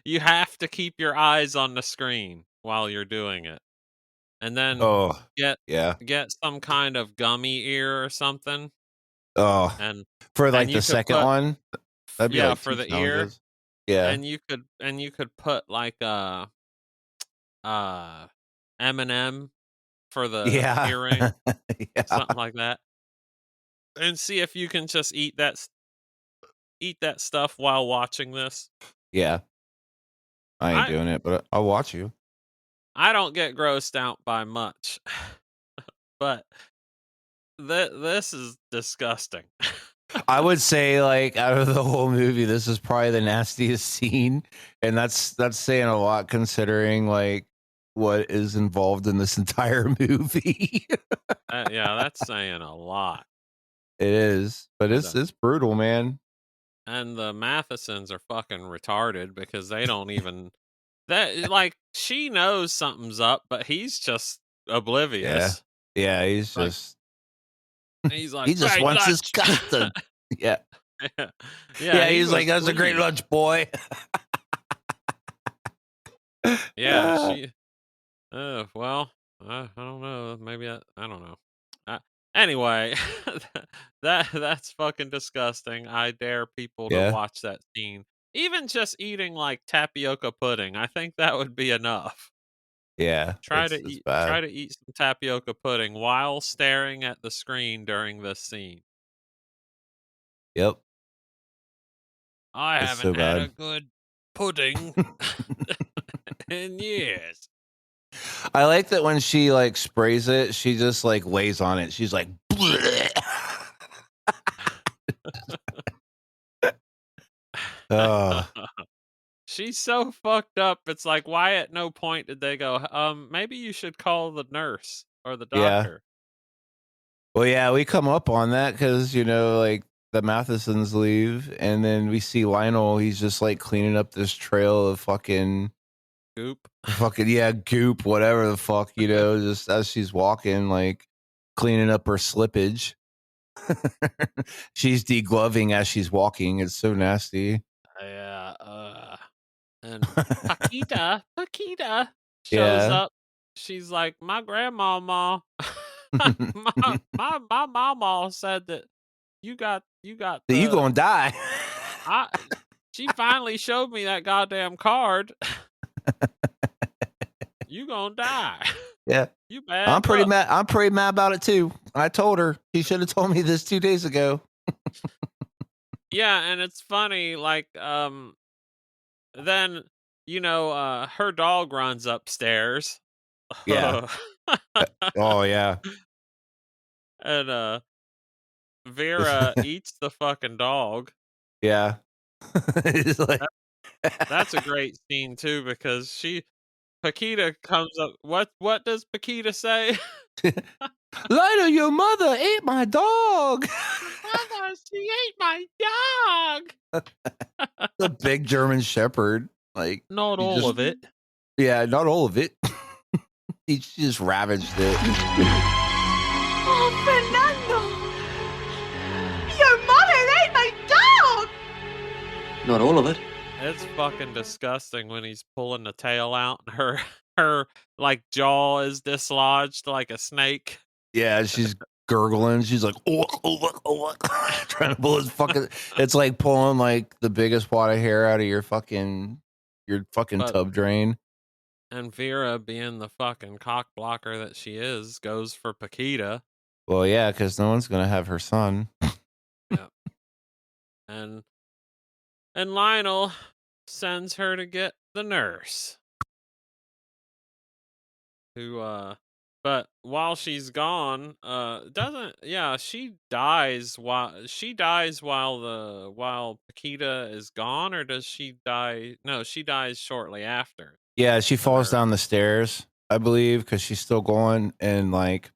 you have to keep your eyes on the screen while you're doing it. And then Oh, get yeah. get some kind of gummy ear or something. Oh, And for like you the could second put one, that'd be like for two the ear. challenges. Yeah. and you could put like Eminem for the Yeah. earring, Yeah. something like that, and see if you can just eat that stuff while watching this. Yeah. I ain't I doing it, but I'll watch you. I don't get grossed out by much, but this is disgusting. I would say, like, out of the whole movie, this is probably the nastiest scene, and that's saying a lot considering like what is involved in this entire movie. Yeah, that's saying a lot. It is, but And, it's brutal, man. and the Mathesons are fucking retarded because they don't even that like she knows something's up, but he's just Yeah, oblivious. yeah. Like he's like, He just great wants his lunch. custard. Yeah, Yeah, yeah. he He's was like, that's a great pleased. lunch, boy. Yeah, she. Well, I don't know. Maybe I don't know. Anyway, that's fucking disgusting. I dare people to Yeah, watch that scene. Even just eating like tapioca pudding, I think that would be enough. yeah. It's Try bad. to eat some tapioca pudding while staring at the screen during this scene. Yep, I it's haven't so had bad. a good pudding in years. I like that when she like sprays it, she just like lays on it. She's like, oh She's so fucked up. It's like, why at no point did they go, maybe you should call the nurse or the yeah. doctor. Well, yeah, we come up on that because like the Mathesons leave, and then we see Lionel. He's just like cleaning up this trail of Goop. yeah, goop, whatever the fuck, just as she's walking, like cleaning up her slippage. She's degloving as she's walking. It's so nasty. Yeah. And Paquita shows Yeah. up. She's like, my grandmama, my mama said that you got You gonna die. I. She finally showed me that goddamn card. You gonna die. Yeah. You bad luck. I'm pretty mad about it too. I told her she should have told me this 2 days ago. Yeah, and it's funny, like, then, her dog runs upstairs. Yeah. Oh yeah. And, Vera eats the fucking dog. Yeah. It's like That's a great scene too because Paquita comes up. What does Paquita say? Lionel, your mother ate my dog. Mama, she ate my dog. The big German Shepherd. Like Not he all just of it. Yeah, not all of it. He just ravaged it. Oh, Fernando! Your mother ate my dog! Not all of it. It's fucking disgusting when he's pulling the tail out and her like jaw is dislodged like a snake. Yeah, she's gurgling. She's like, trying to pull his fucking. It's like pulling like the biggest wad of hair out of your fucking But tub drain. and Vera, being the fucking cock blocker that she is, goes for Paquita. Well, yeah, because no one's gonna have her son. Yeah. And Lionel sends her to get the nurse. Who but while she's gone, she dies while Paquita is gone, or does she die? No, she dies shortly after. Yeah, she The falls nurse. down the stairs, I believe, because she's still going, and like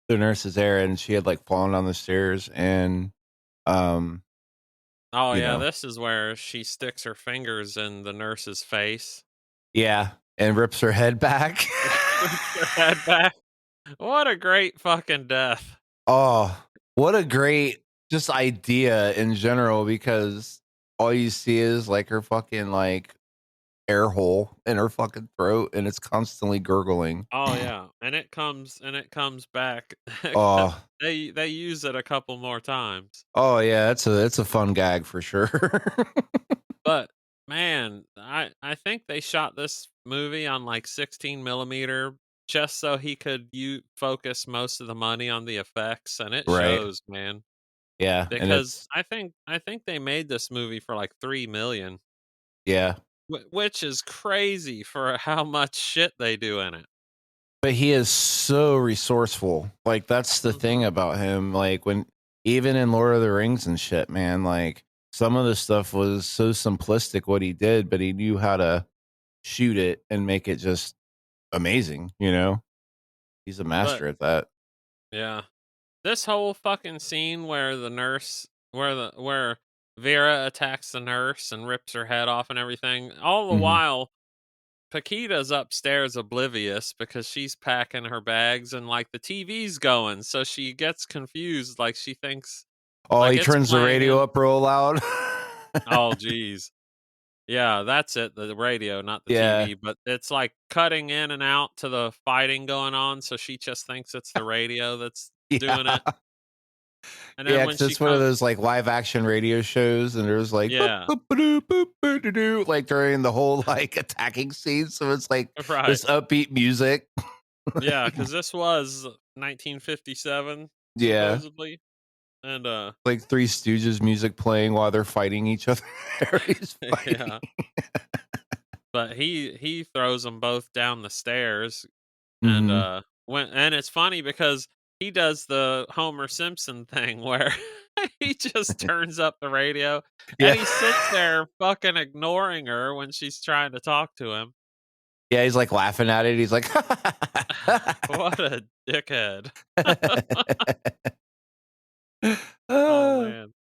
the nurse is there, and she had like fallen down the stairs, and Oh you yeah, know, this is where she sticks her fingers in the nurse's face. yeah, and rips her head back. Her head back. What a great fucking death. Oh, what a great just idea in general, because all you see is like her fucking like air hole in her fucking throat, and it's constantly gurgling. Oh yeah, and it comes back. Oh, They use it a couple more times. oh yeah, it's a fun gag for sure. But Man, I think they shot this movie on like 16 millimeter just so he could focus most of the money on the effects, and it Right. shows, man. Yeah, and Because it's I think they made this movie for like 3 million, yeah. which is crazy for how much shit they do in it. But he is so resourceful. Like that's the thing about him. Like when even in Lord of the Rings and shit, man, like some of the stuff was so simplistic what he did, but he knew how to shoot it and make it just amazing, you know? He's a But master at that. yeah, this whole fucking scene where the nurse, where Vera attacks the nurse and rips her head off and everything, all the Mhm. while Paquita's upstairs oblivious because she's packing her bags and like the TV's going, so she gets confused. Like she thinks Oh, like he it's turns the playing radio in. up real loud. Oh, geez. Yeah, that's it. The radio, not the Yeah. TV, but it's like cutting in and out to the fighting going on. So she just thinks it's the radio that's doing Yeah. it. And then Yeah, when because she it's one of comes, those like live action radio shows, and there's like boop, yeah, boop, ba-doo, boop, ba-doo-doo, like during the whole like attacking scene. So it's like right. this upbeat music. Yeah, because this was 1957, Yeah. supposedly. And, Like Three Stooges music playing while they're fighting each other. He's fighting. yeah. But he throws them both down the stairs, and Mhm. and it's funny because he does the Homer Simpson thing where he just turns up the radio Yeah. and he sits there fucking ignoring her when she's trying to talk to him. Yeah, he's like laughing at it. He's like, What a dickhead. Oh oh, man.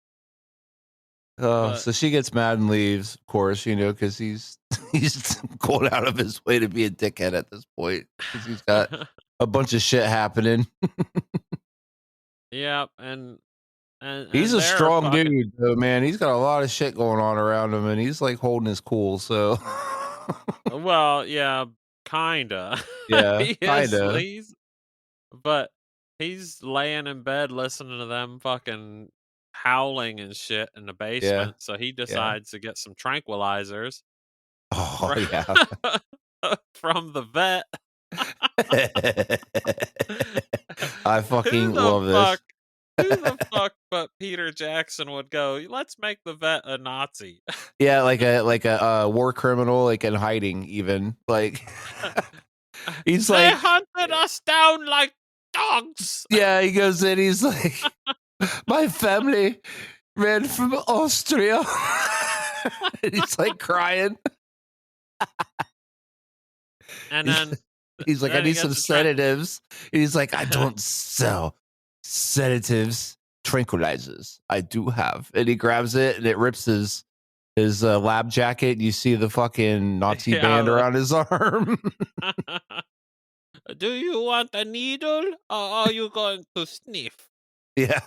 But so she gets mad and leaves, of course, you know, because he's he's going out of his way to be a dickhead at this point because he's got a bunch of shit happening. yeah, and He's and a they're strong fucking. dude, though, man. He's got a lot of shit going on around him, and he's like holding his cool. So, Well, yeah, kinda. yeah, he is. kinda, But he's laying in bed listening to them fucking howling and shit in the yeah, basement. So he yeah. decides to get some tranquilizers Oh from, yeah. from the vet. I who fucking the love fuck? this. Who the fuck but Peter Jackson would go, let's make the vet a Nazi. Yeah, like a war criminal, like in hiding, even like he's They like, hunted us down like dogs. yeah, he goes in, he's like, my family ran from Austria, and he's like crying. And then He's like, I then he need some gets a sedatives. He's like, I don't sell sedatives, tranquilizers. I do have, and he grabs it, and it rips his lab jacket. And you see the fucking Nazi band yeah. around his arm. Do you want a needle or are you going to sniff? Yeah.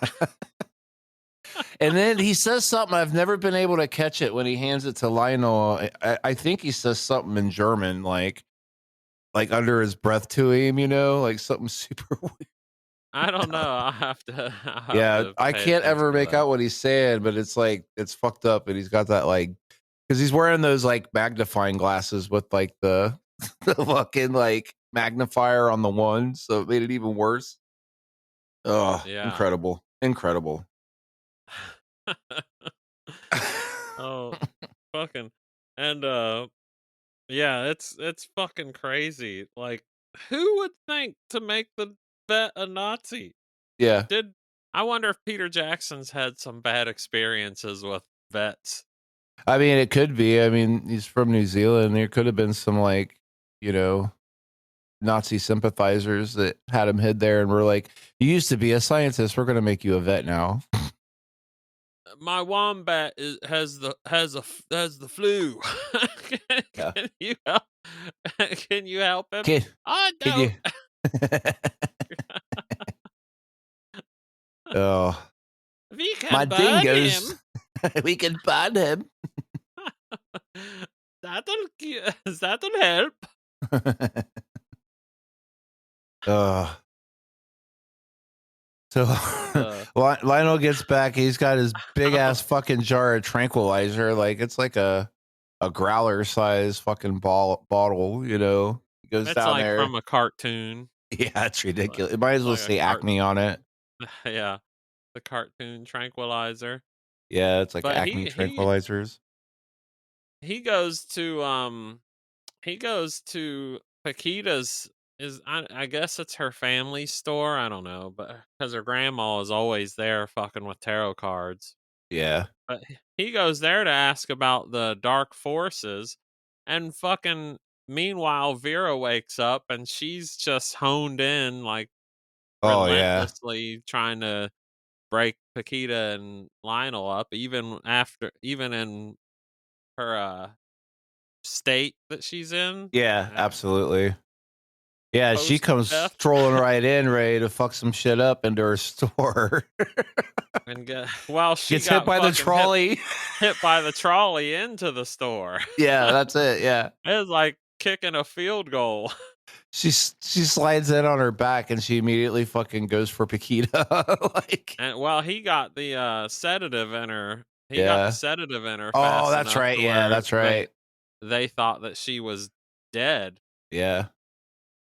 And then he says something. I've never been able to catch it when he hands it to Lionel. I think he says something in German, like under his breath to him, you know, like something super weird. I don't know. I'll have Yeah, to I pay can't ever attention to make that. out what he's saying, but it's like it's fucked up, and he's got that like because he's wearing those like magnifying glasses with like the the fucking like magnifier on the one, so it made it even worse. Oh, Yeah. incredible, incredible. Oh, fucking. And yeah, it's fucking crazy. Like who would think to make the vet a Nazi? Yeah, Did I wonder if Peter Jackson's had some bad experiences with vets? I mean it could be. I mean he's from New Zealand. There could have been some like you know Nazi sympathizers that had him hid there and were like, "You used to be a scientist. We're going to make you a vet now." My wombat has the flu. Yeah. Can you help? Can you help him? Can, I can you? don't. Oh, We can my burn dingoes. him. We can burn him. That'll help. Oh. So Uh, Lionel gets back. He's got his big ass fucking jar of tranquilizer. Like it's like a a growler size fucking bottle. You know, he goes It's down like there. from a cartoon. Yeah, it's Like, ridiculous. It might as well like a say Acme on it. yeah, the cartoon tranquilizer. Yeah, it's like But Acme tranquilizers. he goes to he goes to Paquita's I guess it's her family store. I don't know, but because her grandma is always there fucking with tarot cards. Yeah. But he goes there to ask about the dark forces, and fucking meanwhile Vera wakes up and she's just honed in like Oh yeah. relentlessly trying to break Paquita and Lionel up, even in her state that she's in. Yeah, uh, absolutely. Yeah, she Post comes death strolling right in, ready to fuck some shit up into her store. and well, she Gets hit got by the fucking trolley. hit by the trolley into the store. Yeah, that's it. Yeah. It was like kicking a field goal. She slides in on her back and she immediately fucking goes for Paquita. Like, And well, he got the sedative in her. He got the yeah. sedative in her Oh, fast that's enough right. to Yeah, where that's right. they thought that she was dead, Yeah.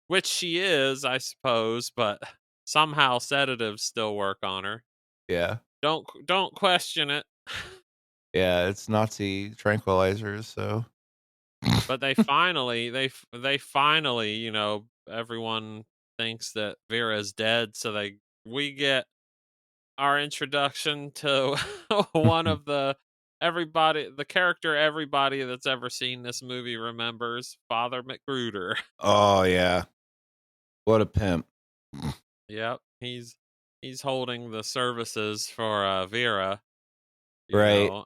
which she is, I suppose, but somehow sedatives still work on her. Yeah. Don't question it. Yeah, it's Nazi tranquilizers, so But they finally, you know, everyone thinks that Vera's dead, so we get our introduction to one of the character everybody that's ever seen this movie remembers, Father McGruder. Oh yeah. What a pimp. Yep, he's holding the services for Vera, you Right. know,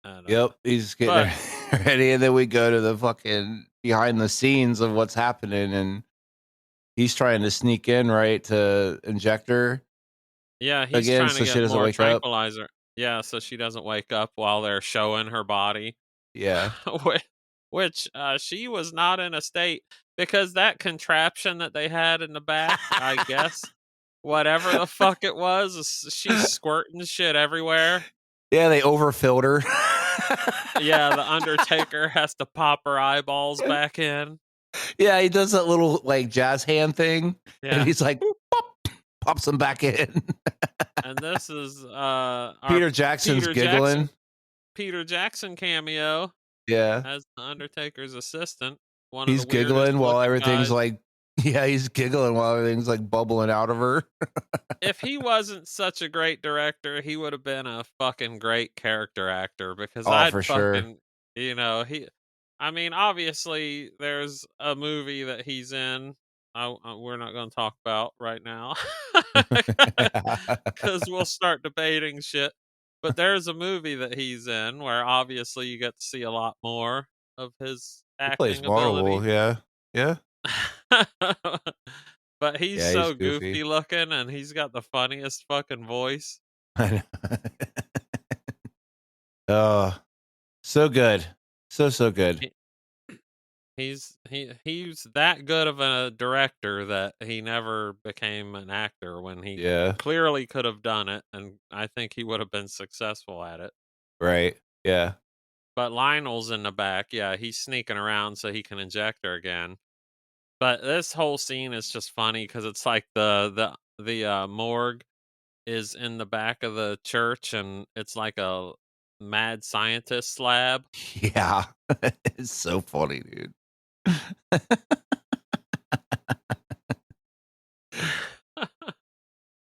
and Yep. He's getting but ready, and then we go to the fucking behind the scenes of what's happening, and he's trying to sneak in, right, to inject her yeah, he's again trying to so she get doesn't more wake up. tranquilizer. Yeah, so she doesn't wake up while they're showing her body. Yeah. Which she was not in a state because that contraption that they had in the back, I guess, whatever the fuck it was, she's squirting shit everywhere. Yeah, they overfilled her. Yeah, the Undertaker has to pop her eyeballs back in. Yeah, he does that little like jazz hand thing, and Yeah, he's like, pop, pops them back in. and this is our Peter Jackson's Peter giggling. Peter Jackson cameo Yeah, as the Undertaker's assistant. One of he's the weirdest giggling while looking everything's guys. like, yeah, he's giggling while everything's like bubbling out of her. If he wasn't such a great director, he would have been a fucking great character actor because Oh, I'd for sure. fucking, you know, I mean, obviously there's a movie that he's in. We're not going to talk about right now because we'll start debating shit. But there's a movie that he's in where obviously you get to see a lot more of his He plays acting Marvel. ability. Yeah, yeah, But he's yeah. He's so goofy. goofy looking and he's got the funniest fucking voice. Oh, so good, so good. He- he's that good of a director that he never became an actor when he Yeah, clearly could have done it, and I think he would have been successful at it. right. Yeah, But Lionel's in the back, yeah, he's sneaking around so he can inject her again. But this whole scene is just funny because it's like the morgue is in the back of the church, and it's like a mad scientist lab. yeah. It's so funny, dude.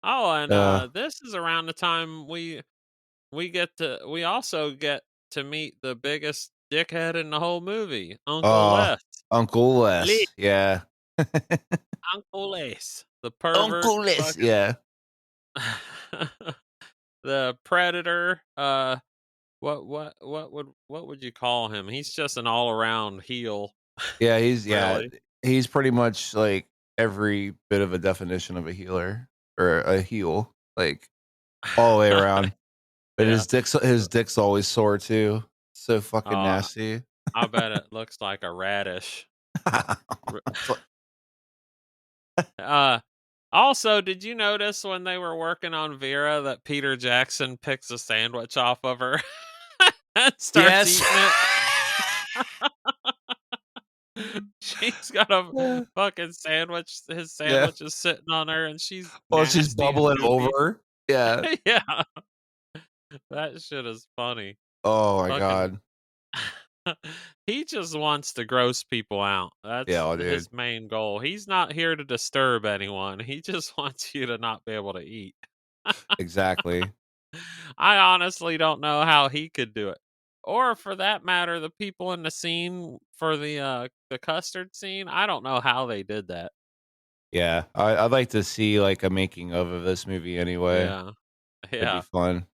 Oh, and Uh, this is around the time we also get to meet the biggest dickhead in the whole movie, Uncle oh, Les. Uncle Les, Les. Yeah. Uncle Les, the pervert, Uncle Les. fucking Yeah. the predator. What would you call him? He's just an all around heel, Yeah, really. he's pretty much like every bit of a definition of a healer or a heel, like all the way around. But Yeah. his dick's always sore too. So fucking Uh, nasty. I bet it looks like a radish. Uh, Also, did you notice when they were working on Vera that Peter Jackson picks a sandwich off of her and starts Yes. eating it? She's got a fucking sandwich. His Yeah. sandwich is sitting on her, and she's Well, she's nasty and bubbling goopy. over. Yeah. Yeah, that shit is funny. Oh my Fucking, god. he just wants to gross people out. That's Yeah, his dude. main goal. He's not here to disturb anyone. He just wants you to not be able to eat. Exactly. I honestly don't know how he could do it. Or for that matter, the people in the scene for the custard scene, I don't know how they did that. Yeah. I'd like to see like a making of this movie anyway. Yeah. It'd be Yeah. fun.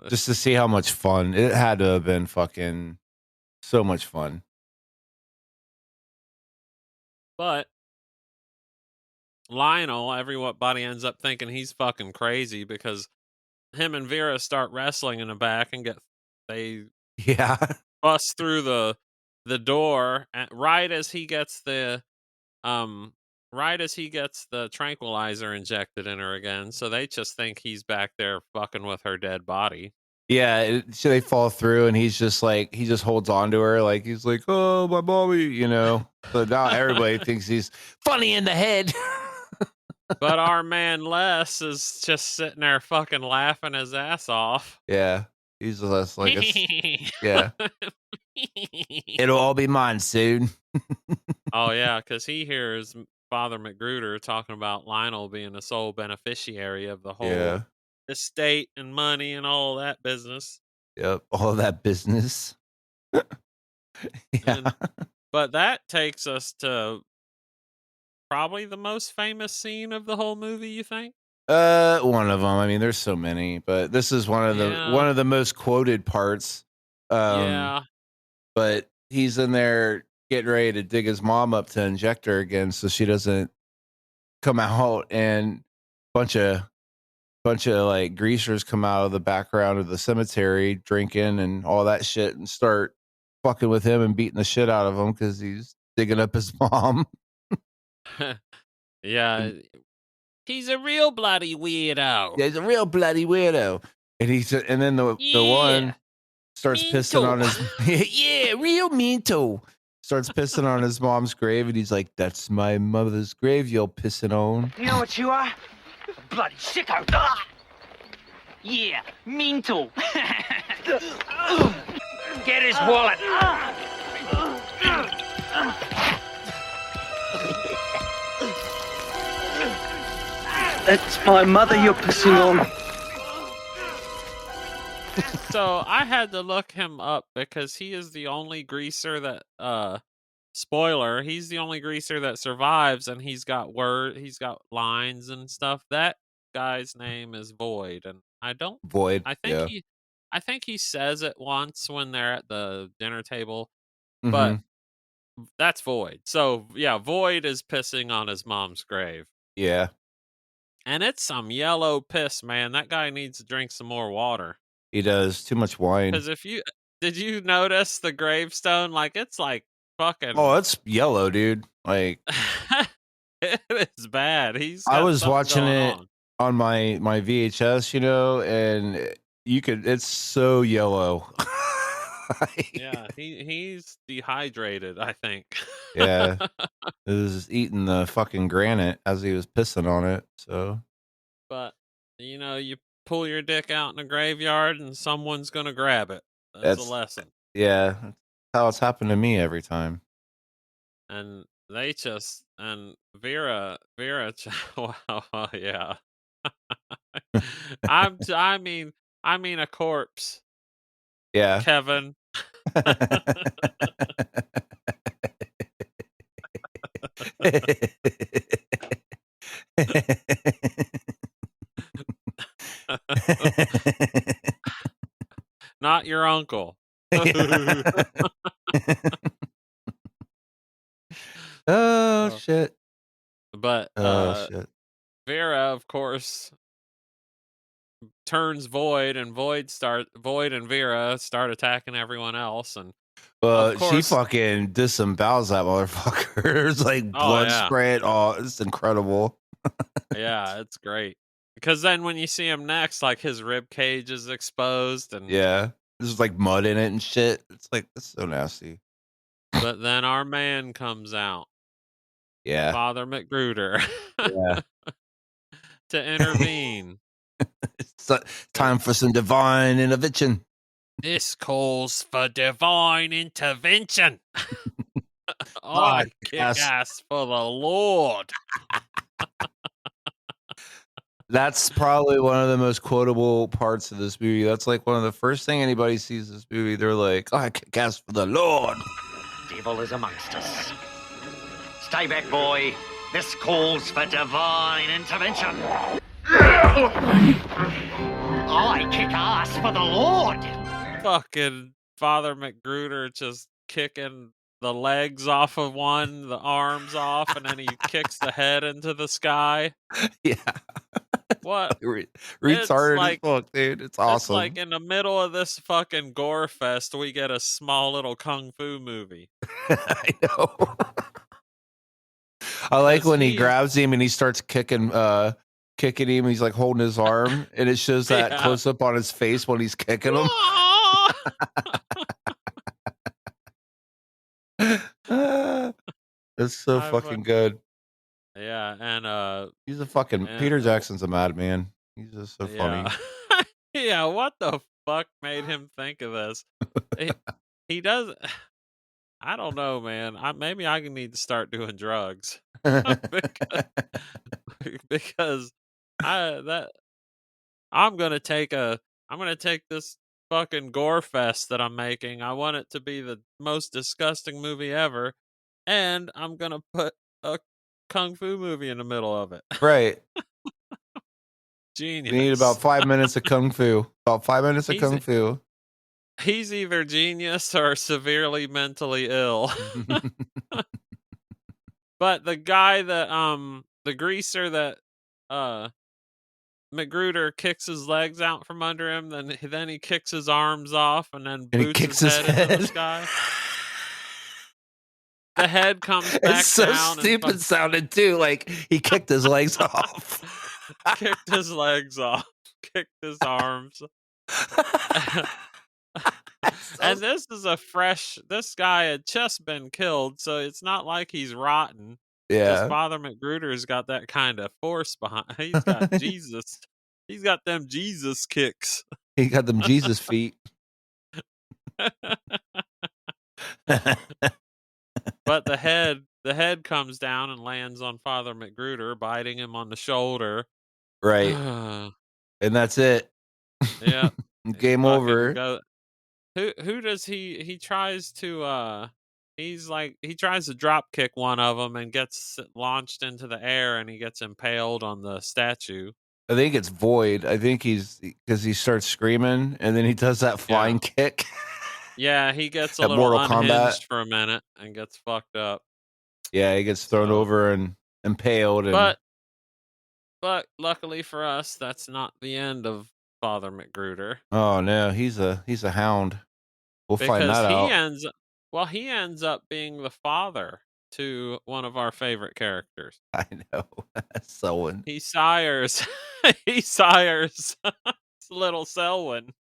Just to see how much fun. It had to have been fucking so much fun. But Lionel, everybody ends up thinking he's fucking crazy because him and Vera start wrestling in the back and they Yeah. bust through the door right as he gets the tranquilizer injected in her again. So they just think he's back there fucking with her dead body. Yeah, so they fall through, and he's just like he just holds on to her, like he's like, "Oh, my mommy," you know. So now everybody thinks he's funny in the head. But our man Les is just sitting there fucking laughing his ass off. Yeah, he's just like, yeah, it'll all be mine soon. Oh yeah, because he hears Father McGruder talking about Lionel being the sole beneficiary of the whole Yeah, estate and money and all that business. yep, all that business. Yeah. But that takes us to probably the most famous scene of the whole movie, you think? One of them. I mean, there's so many, but this is one Yeah. of the most quoted parts. Yeah. But he's in there getting ready to dig his mom up to inject her again, so she doesn't come out, and bunch of like greasers come out of the background of the cemetery drinking and all that shit and start fucking with him and beating the shit out of him because he's digging up his mom. Yeah. He's a real bloody weirdo. Yeah, he's a real bloody weirdo. And then the one starts mean pissing on too. his yeah, real mean too. Starts pissing on his mom's grave, and he's like, "That's my mother's grave you're pissing on." You know what you are? A bloody sicko. Ah! Yeah, mental. Get his wallet. That's my mother you're pissing on. So I had to look him up because he is the only greaser that spoiler, he's the only greaser that survives, and he's got lines and stuff. That guy's name is Void, and Void. I think Yeah. he says it once when they're at the dinner table, but Mhm. that's Void. So yeah, Void is pissing on his mom's grave. Yeah. And it's some yellow piss, man. That guy needs to drink some more water. He does too much wine. Because did you notice the gravestone? Like, it's like fucking. Oh, it's yellow, dude. Like It is bad. I was watching it on. on my VHS, you know, and it's so yellow. Yeah, he's dehydrated, I think. Yeah. It was eating the fucking granite as he was pissing on it. So But you pull your dick out in a graveyard and someone's gonna grab it. That's a lesson. Yeah, that's how it's happened to me every time. And Vera, wow, yeah. I mean a corpse, Yeah. Kevin. Not your uncle. Oh shit. But Oh shit. Vera, of course, turns Void, and Void and Vera start attacking everyone else, and of She course, fucking disembowels that motherfucker. There's like blood yeah. spraying. Oh, it's incredible. Yeah, it's great. Because then when you see him next, like his rib cage is exposed, and Yeah. There's like mud in it and shit. It's like that's so nasty. But then our man comes out, Yeah. Father McGruder, Yeah. to intervene. It's time for some divine intervention. This calls for divine intervention. I kick ass for the Lord. That's probably one of the most quotable parts of this movie. That's like one of the first thing anybody sees this movie. They're like, I kick ass for the Lord. Devil is amongst us. Stay back, boy. This calls for divine intervention. I kick ass for the Lord. Fucking Father McGruder just kicking the legs off of one, the arms off, and then he kicks the head into the sky. Yeah. What? Retarded like- as fuck, dude. It's awesome. It's like in the middle of this fucking gore fest, we get a small little kung fu movie. I know. I like when he grabs him and he starts kicking him. He's like holding his arm, and it shows that close up on his face when he's kicking him. It's so fucking good. Yeah, and he's a fucking Peter Jackson's a madman. He's just so funny. Yeah, what the fuck made him think of this? He does. I don't know, man. Maybe I need to start doing drugs because I'm gonna take this fucking gore fest that I'm making. I want it to be the most disgusting movie ever, and I'm gonna put a kung fu movie in the middle of it. Right. Genius. We need about 5 minutes of kung fu. About 5 minutes of kung fu. He's either genius or severely mentally ill. But the guy that the greaser that McGruder kicks his legs out from under him, then he kicks his arms off and then boots his head into the sky. The head comes back It's so down. stupid sounding too. Like he kicked his legs off. Kicked his legs off. Kicked his arms. And this is this guy had just been killed, so it's not like he's rotten. Yeah. Father McGruder's got that kind of force behind. He's got Jesus. He's got them Jesus kicks. He got them Jesus feet. But the head comes down and lands on Father McGruder, biting him on the shoulder. Right. And that's it. Yeah. Game over. Who does he tries to he tries to drop kick one of them and gets launched into the air and he gets impaled on the statue. I think it's Void. I think because he starts screaming and then he does that flying kick. Yeah, he gets a little unhinged for a minute and gets fucked up. Yeah, he gets thrown over and impaled. But luckily for us, that's not the end of Father McGruder. Oh no, he's a hound. We'll find that out. He ends up being the father to one of our favorite characters. I know. Selwyn. He sires little Selwyn.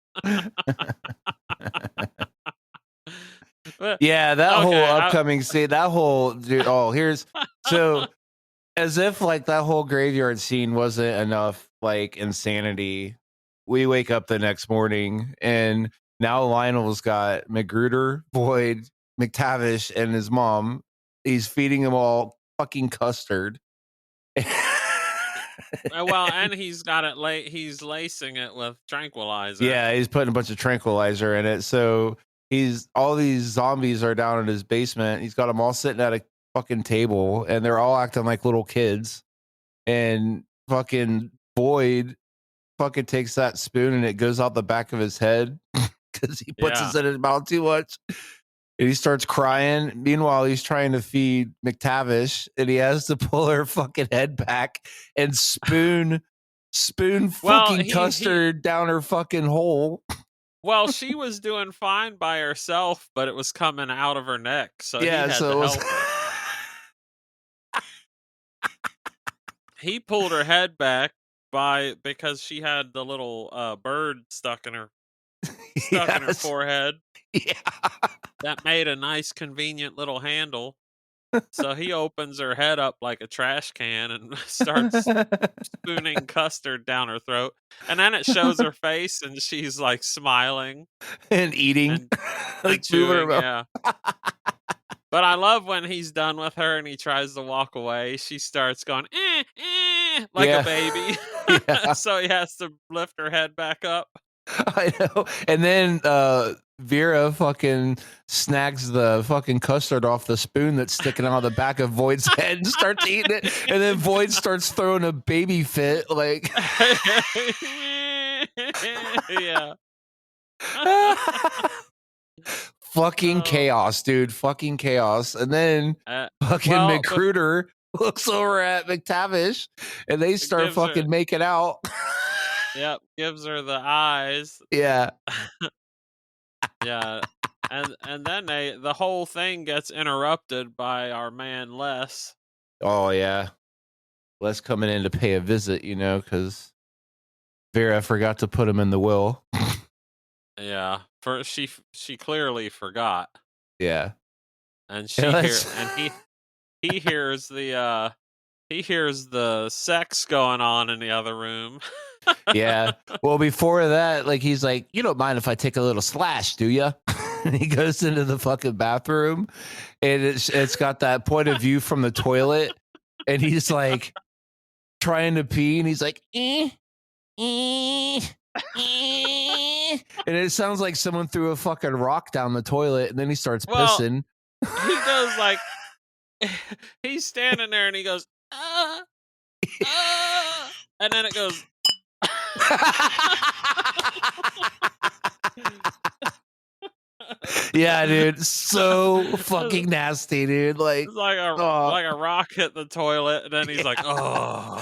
Yeah, that whole upcoming scene, that whole dude. Oh, here's so as if like that whole graveyard scene wasn't enough like insanity. We wake up the next morning and now Lionel's got McGruder, Boyd, McTavish, and his mom. He's feeding them all fucking custard. And he's got it he's lacing it with tranquilizer. Yeah, he's putting a bunch of tranquilizer in it. So all these zombies are down in his basement. He's got them all sitting at a fucking table and they're all acting like little kids. And fucking Boyd fucking takes that spoon and it goes out the back of his head because he puts it in his mouth too much. And he starts crying. Meanwhile, he's trying to feed McTavish and he has to pull her fucking head back and spoon fucking custard down her fucking hole. Well, she was doing fine by herself, but it was coming out of her neck. So yeah, he had to help her. He pulled her head back because she had the little bird stuck in her stuck in her Yes. forehead. Yeah. That made a nice, convenient little handle. So he opens her head up like a trash can and starts spooning custard down her throat. And then it shows her face and she's like smiling And eating, and like moving her chewing. mouth. Yeah. But I love when he's done with her and he tries to walk away. She starts going, like a Yeah. baby. Yeah. So he has to lift her head back up. I know. And then Vera fucking snags the fucking custard off the spoon that's sticking out of the back of Void's head and starts eating it. And then Void starts throwing a baby fit. Like, Yeah. fucking Oh. chaos, dude. Fucking chaos. And then fucking well, McGruder looks over at McTavish and they start gives her- fucking making out. Yep, gives her the eyes. Yeah. Yeah. And then the whole thing gets interrupted by our man Les. Oh, yeah. Les coming in to pay a visit, you know, because Vera forgot to put him in the will. Yeah. She clearly forgot. Yeah. And Yeah, he hears the sex going on in the other room. Yeah. Well, before that, like he's like, you don't mind if I take a little slash, do you? And he goes into the fucking bathroom, and it's got that point of view from the toilet, and he's like trying to pee, and he's like, and it sounds like someone threw a fucking rock down the toilet, and then he starts pissing. He goes like, he's standing there, and he goes, and then it goes. Yeah, dude, so fucking nasty, dude. Like it's like a rock hit the toilet, and then he's like, oh.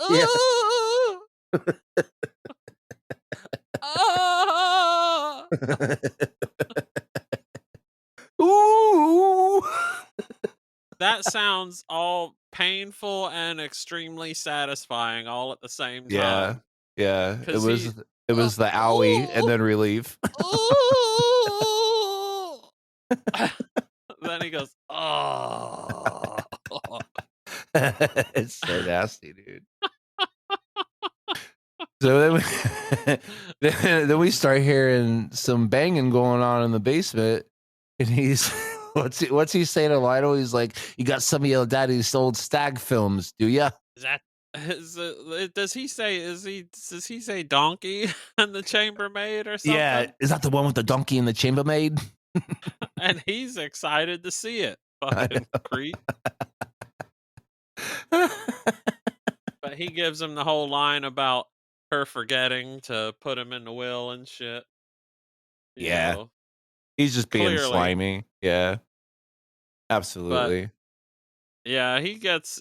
Yeah. Ooh. That sounds all painful and extremely satisfying all at the same time. Yeah. Yeah. It 'Cause was the owie and then relief. Then he goes, oh. It's so nasty, dude. So then we start hearing some banging going on in the basement, and he's what's he saying to Lionel? He's like, "You got some of your daddy's old stag films, do ya?" Does he say donkey and the chambermaid or something? Yeah, is that the one with the donkey and the chambermaid? And he's excited to see it. Fucking creep. But he gives him the whole line about her forgetting to put him in the will and shit. You Yeah. know. He's just being Clearly. slimy. Yeah. Absolutely. Yeah, he gets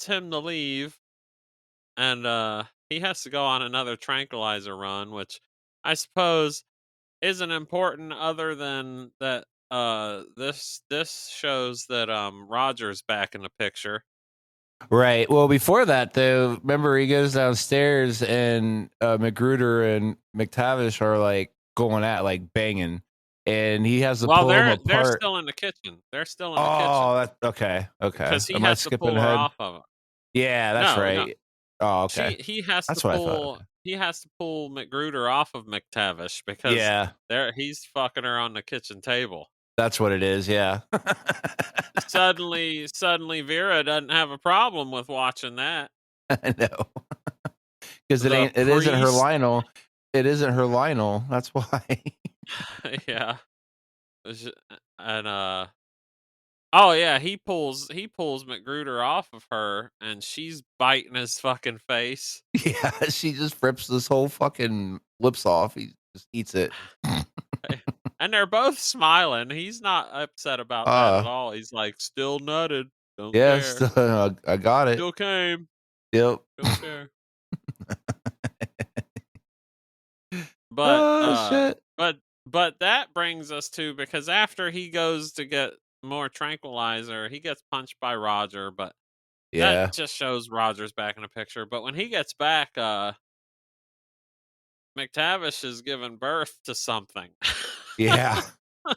him to leave, and he has to go on another tranquilizer run, which I suppose isn't important other than that this shows that Roger's back in the picture. Right. Well, before that, though, remember he goes downstairs and McGruder and McTavish are like going at like banging, and he has to pull them apart. They're still in the kitchen. They're still in the kitchen. Oh, that's okay. Okay. Because he Am I has to skipping pull her ahead? off of it. Yeah, that's No, right. Oh, okay. He has That's to what I pull. thought. Okay. He has to pull McGruder off of McTavish because Yeah, he's fucking her on the kitchen table. that's what it is. Yeah. Suddenly Vera doesn't have a problem with watching that. I know. Because The it isn't her priest- Lionel. It isn't her Lionel. That's why. Yeah. And oh yeah, he pulls McGruder off of her, and she's biting his fucking face. Yeah, she just rips this whole fucking lips off. He just eats it. And they're both smiling. He's not upset about that at all. He's like, still nutted. Don't care. Yes, I got it. Still came. Yep. Don't care. But shit. but that brings us to, because after he goes to get more tranquilizer, he gets punched by Roger, but Yeah. That just shows Roger's back in the picture. But when he gets back, McTavish is giving birth to something. Yeah. a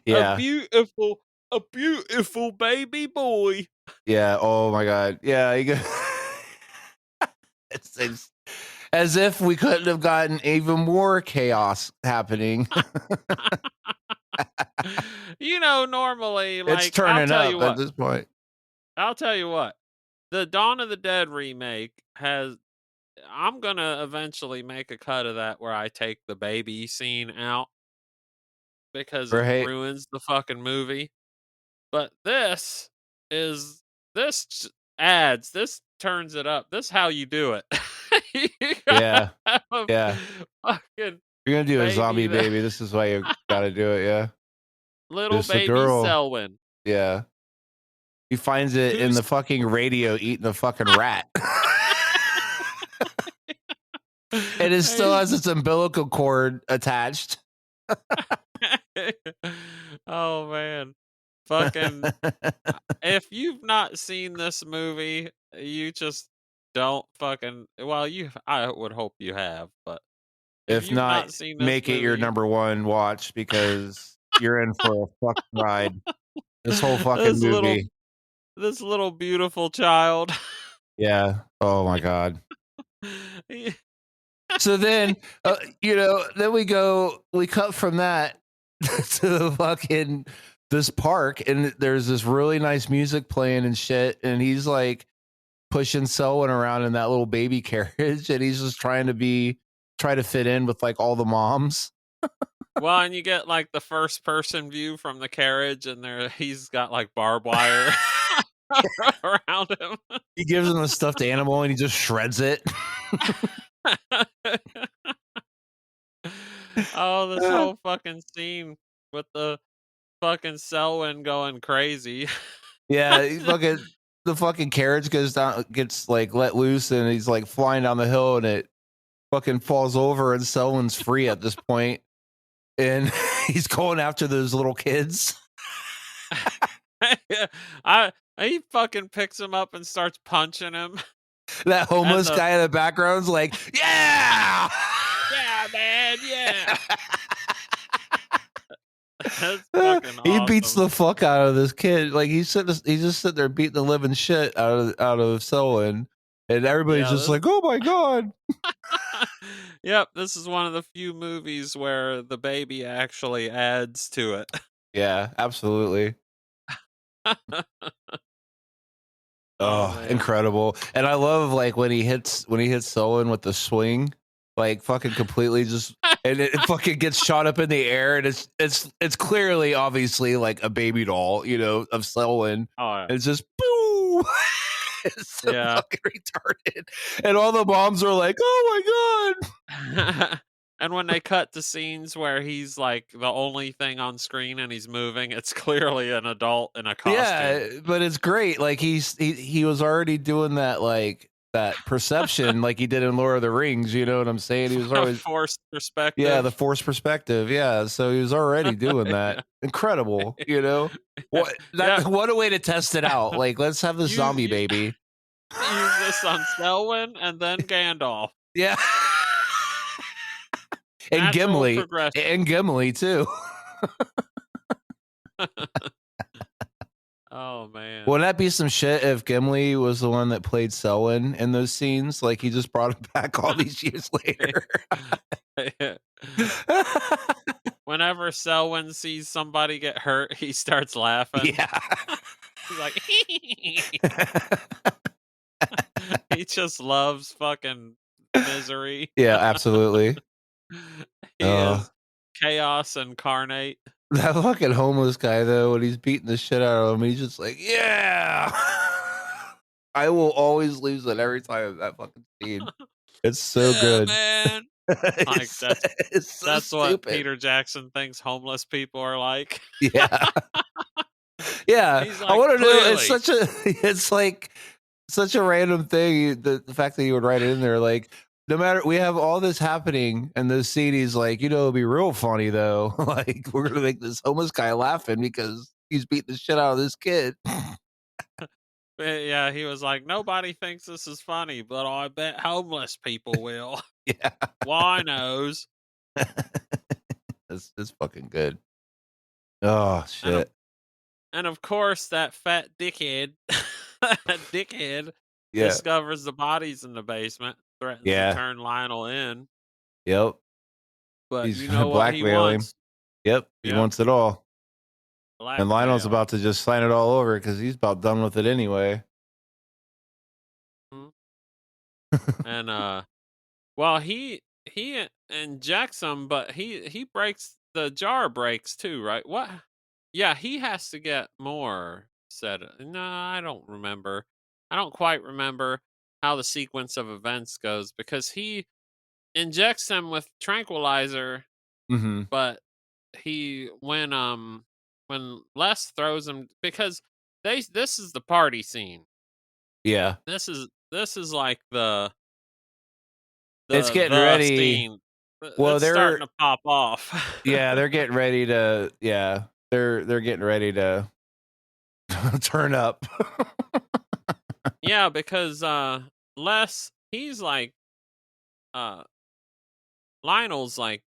Yeah. beautiful, a beautiful baby boy. Yeah. Oh my God. Yeah. It's as if we couldn't have gotten even more chaos happening. Normally, It's like, turning up at this point. I'll tell you what. The Dawn of the Dead remake I'm gonna eventually make a cut of that where I take the baby scene out because it Right? ruins the fucking movie. But is this this turns it up. This how you do it. You gotta Yeah. have a Yeah. fucking You're gonna do a baby zombie that baby. This is why you gotta do it. Yeah. little It's a baby girl. Selwyn. Yeah. He finds it in Who's the fucking radio eating a fucking rat. And it still has its umbilical cord attached. Oh man. Fucking if you've not seen this movie, you just don't fucking I would hope you have, but if If you've not, not seen this make it your movie, number one watch because you're in for a fucking ride. This whole fucking this little movie. this little beautiful child. Yeah. Oh my God. He- So then, then we cut from that to the fucking this park, and there's this really nice music playing and shit, and he's like pushing Selwyn around in that little baby carriage, and he's just try to fit in with like all the moms. well, and you get like the first person view from the carriage, and he's got like barbed wire around him. He gives him a stuffed animal, and he just shreds it. Oh, this whole fucking scene with the fucking Selwyn going crazy. Yeah, the fucking carriage gets like let loose, and he's like flying down the hill, and it fucking falls over, and Selwyn's free at this point, and he's going after those little kids. He fucking picks him up and starts punching him. That homeless guy in the background's like, yeah, yeah, man, yeah. That's fucking awesome. He beats the fuck out of this kid. Like he's just sitting there beating the living shit out of Selwyn, and everybody's just like, oh my God. Yep, this is one of the few movies where the baby actually adds to it. Yeah, absolutely. Oh, incredible. And I love like when he hits Selwyn with the swing, like fucking completely just and it fucking gets shot up in the air, and it's clearly obviously like a baby doll, of Selwyn. Oh, yeah. It's just boom. It's so fucking retarded. And all the moms are like, oh my God. And when they cut to scenes where he's like the only thing on screen and he's moving, it's clearly an adult in a costume. Yeah, but it's great. Like he was already doing that, like that perception, like he did in Lord of the Rings. You know what I'm saying? He was always forced perspective. Yeah, the forced perspective. Yeah, so he was already doing that. Yeah. Incredible. What a way to test it out. Like, let's have this zombie baby. Use this on Selwyn and then Gandalf. Yeah. And Gimli. And Gimli, too. Oh, man. Wouldn't that be some shit if Gimli was the one that played Selwyn in those scenes? Like, he just brought him back all these years later. Whenever Selwyn sees somebody get hurt, he starts laughing. Yeah. He's like, he just loves fucking misery. Yeah, absolutely. He is chaos incarnate. That fucking homeless guy, though, when he's beating the shit out of him, he's just like, yeah. I will always lose it every time that fucking scene. It's so good. Man. That's so what Peter Jackson thinks homeless people are like. Yeah. Yeah. Like, I want to know. It's like such a random thing. The fact that you would write it in there, like, no matter, we have all this happening, and this scene, he's like, it'll be real funny though. Like, we're gonna make this homeless guy laughing because he's beating the shit out of this kid. Yeah, he was like, nobody thinks this is funny, but I bet homeless people will. Yeah. Why knows? It's fucking good. Oh And of, shit. and of course, that fat dickhead, dickhead Yeah. discovers the bodies in the basement, threatens to Yeah. turn Lionel in, Yep. but He's you gonna know what he blackmail him. wants? Yep. He Yep, wants it all. And Lionel's blackmail. about to just sign it all over because he's about done with it anyway. Mhm. And well, he injects him, but he breaks the jar breaks too, right? What? Yeah, he has to get more said. No, I don't remember. I don't quite remember how the sequence of events goes because he injects him with tranquilizer, Mm-hmm. but when Les throws him because this is the party scene. Yeah. This is like the It's getting the ready. scene. Well, It's starting they're to pop off. they're getting ready to they're getting ready to turn up. Yeah, because Les he's like uh Lionel's like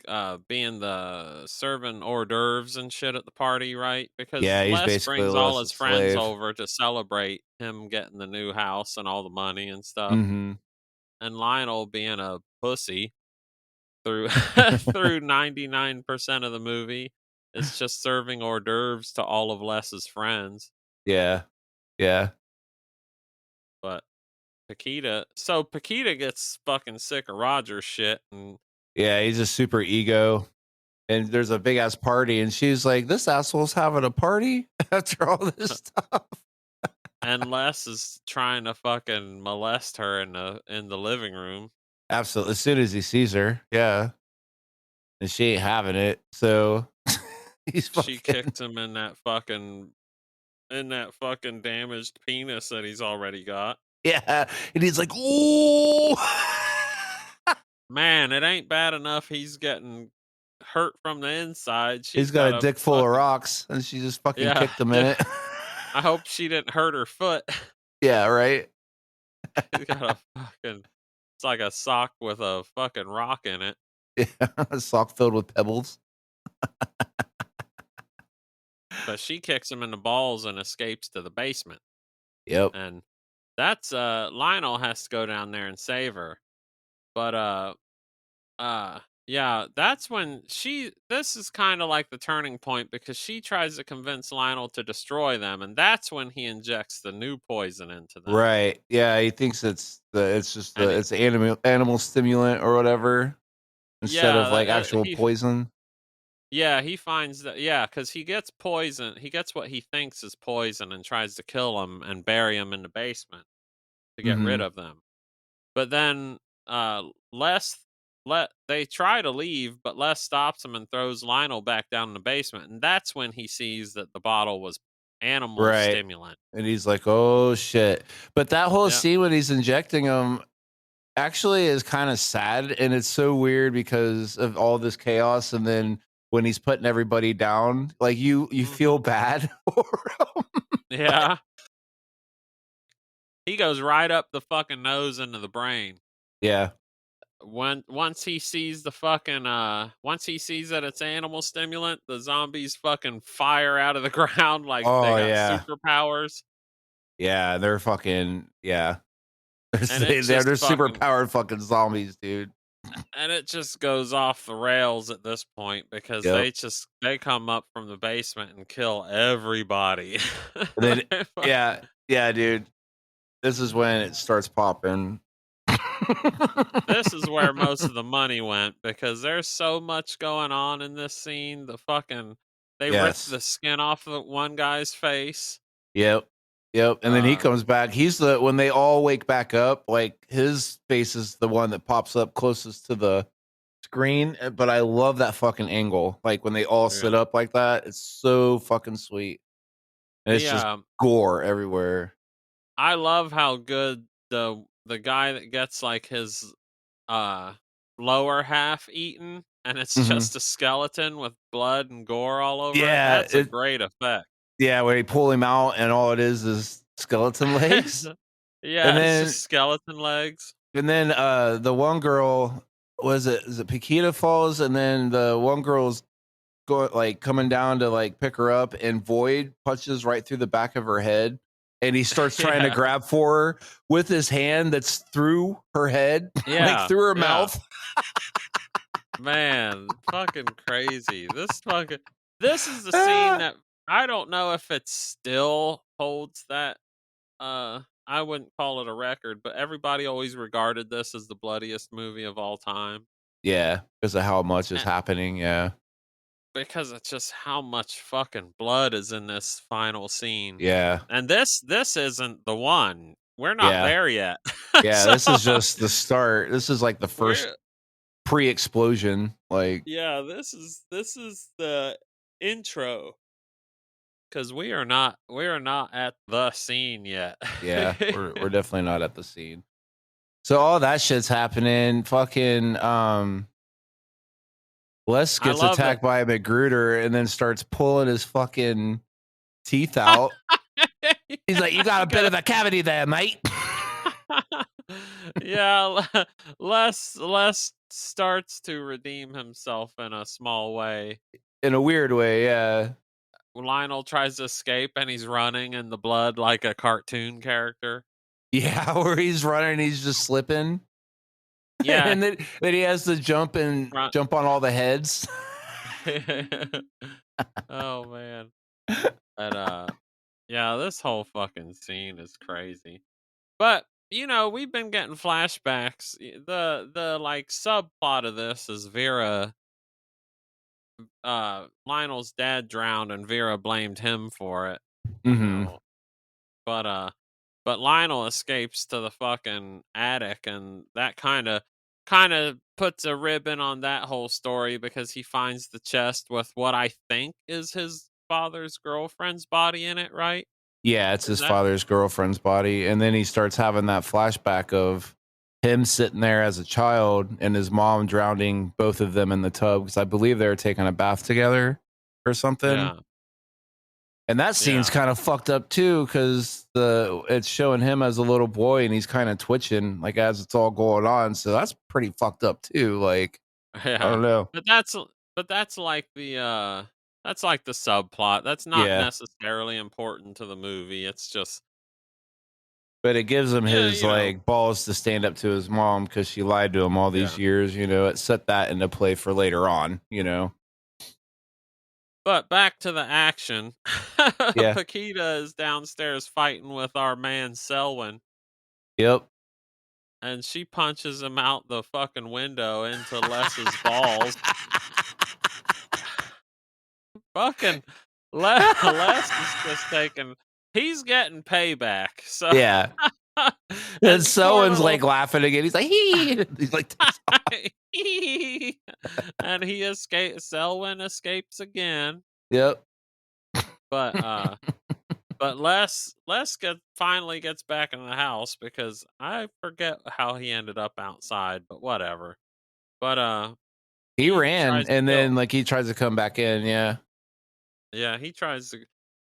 being the serving hors d'oeuvres and shit at the party, right? Because Yeah, he's Les basically brings all Les's his friends slave. over to celebrate him getting the new house and all the money and stuff. Mm-hmm. And Lionel being a pussy through through 99% of the movie is just serving hors d'oeuvres to all of Les's friends. Yeah. Yeah. But Paquita gets fucking sick of Roger's shit and Yeah, he's a super ego. And there's a big ass party, and she's like, "This asshole's having a party after all this stuff." and Les is trying to fucking molest her in the living room. Absolutely. As soon as he sees her, yeah, and she ain't having it, so he's She fucking kicked him in that fucking damaged penis that he's already got. yeah, and he's like, "Ooh." Man, it ain't bad enough he's getting hurt from the inside. He's She's got got a a dick full of fucking rocks, and she just fucking yeah. kicked him in it. I hope she didn't hurt her foot. Yeah, right. He's got a fucking it's like a sock with a fucking rock in it. Yeah, a sock filled with pebbles. But she kicks him in the balls and escapes to the basement. Yep. And that's Lionel has to go down there and save her. But yeah, that's when this is kind of like the turning point because she tries to convince Lionel to destroy them, and that's when he injects the new poison into them. Right. Yeah, he thinks it's just And it's animal stimulant or whatever instead of like actual he poison. yeah, he finds that cuz he gets poison. He gets what he thinks is poison and tries to kill him and bury him in the basement to get rid Mhm. of them. But then they try to leave, but Les stops him and throws Lionel back down in the basement, and that's when he sees that the bottle was animal Right. stimulant. And he's like, "Oh shit." But that whole Yeah. scene when he's injecting him actually is kind of sad, and it's so weird because of all this chaos, and then when he's putting everybody down, like you feel bad for him. Yeah. He goes right up the fucking nose into the brain. Yeah. Once he sees once he sees that it's animal stimulant, the zombies fucking fire out of the ground like they Oh got yeah. superpowers. Yeah, they're fucking yeah. And it They're just super fucking powered fucking zombies, dude. and it just goes off the rails at this point because Yep. they come up from the basement and kill everybody. And then yeah, dude. This is when it starts popping. This is where most of the money went because there's so much going on in this scene. They ripped Yes. the skin off of one guy's face. Yep. Yep. And then he Uh, comes back. He's when they all wake back up, like his face is the one that pops up closest to the screen. But I love that fucking angle. Like when they all sit Yeah. up like that, it's so fucking sweet. And it's just gore everywhere. I love how good the guy that gets like his lower half eaten and it's Mhm. just a skeleton with blood and gore all over it. Yeah, That's a great effect. yeah, when they pull him out and all it is skeleton legs. Yeah, it's just skeleton legs. And then the one girl is it Paquita falls, and then the one girl's going like coming down to like pick her up, and Void punches right through the back of her head, and he starts trying to grab for her with his hand that's through her head, like through her mouth. Man, fucking crazy. This is the scene that I don't know if it still holds that. I wouldn't call it a record, but everybody always regarded this as the bloodiest movie of all time. Yeah, because of how much is happening. Yeah, because it's just how much fucking blood is in this final scene. Yeah, And this isn't the one. We're not there yet. Yeah, So, this is just the start. This is like the first we're- pre-explosion. Like, yeah, this is the intro. Because we are not at the scene yet. yeah, we're definitely not at the scene. So all that shit's happening. Fucking Les gets attacked by a McGruder and then starts pulling his fucking teeth out. He's like, "You got a bit of a cavity there, mate." Yeah, Les starts to redeem himself in a small way. In a weird way, yeah. Lionel tries to escape and he's running in the blood like a cartoon character. Yeah, where he's running, he's just slipping. Yeah. And then he has to jump on all the heads. Oh man. But yeah, this whole fucking scene is crazy. But we've been getting flashbacks. The like subplot of this is Vera Lionel's dad drowned and Vera blamed him for it. Mm-hmm. But Lionel escapes to the fucking attic, and that kind of puts a ribbon on that whole story because he finds the chest with what I think is his father's girlfriend's body in it, right? Yeah, it's his father's girlfriend's body. And then he starts having that flashback of him sitting there as a child and his mom drowning both of them in the tub because I believe they were taking a bath together or something. Yeah. And that scene's kind of fucked up too because it's showing him as a little boy and he's kind of twitching like as it's all going on. So that's pretty fucked up too. Like, I don't know. But that's like the subplot. That's not necessarily important to the movie. It's just. But it gives him his like balls to stand up to his mom because she lied to him all these years. It set that into play for later on. But back to the action. Yeah. Paquita is downstairs fighting with our man Selwyn. Yep. And she punches him out the fucking window into Les's balls. Fucking Les is just taking. He's getting payback. So yeah. And Selwyn's like laughing again. He's like, hee. He's like, and Selwyn escapes again. Yep. But Les finally gets back in the house because I forget how he ended up outside, but whatever. But he ran and then like he tries to come back in. Yeah. Yeah, he tries to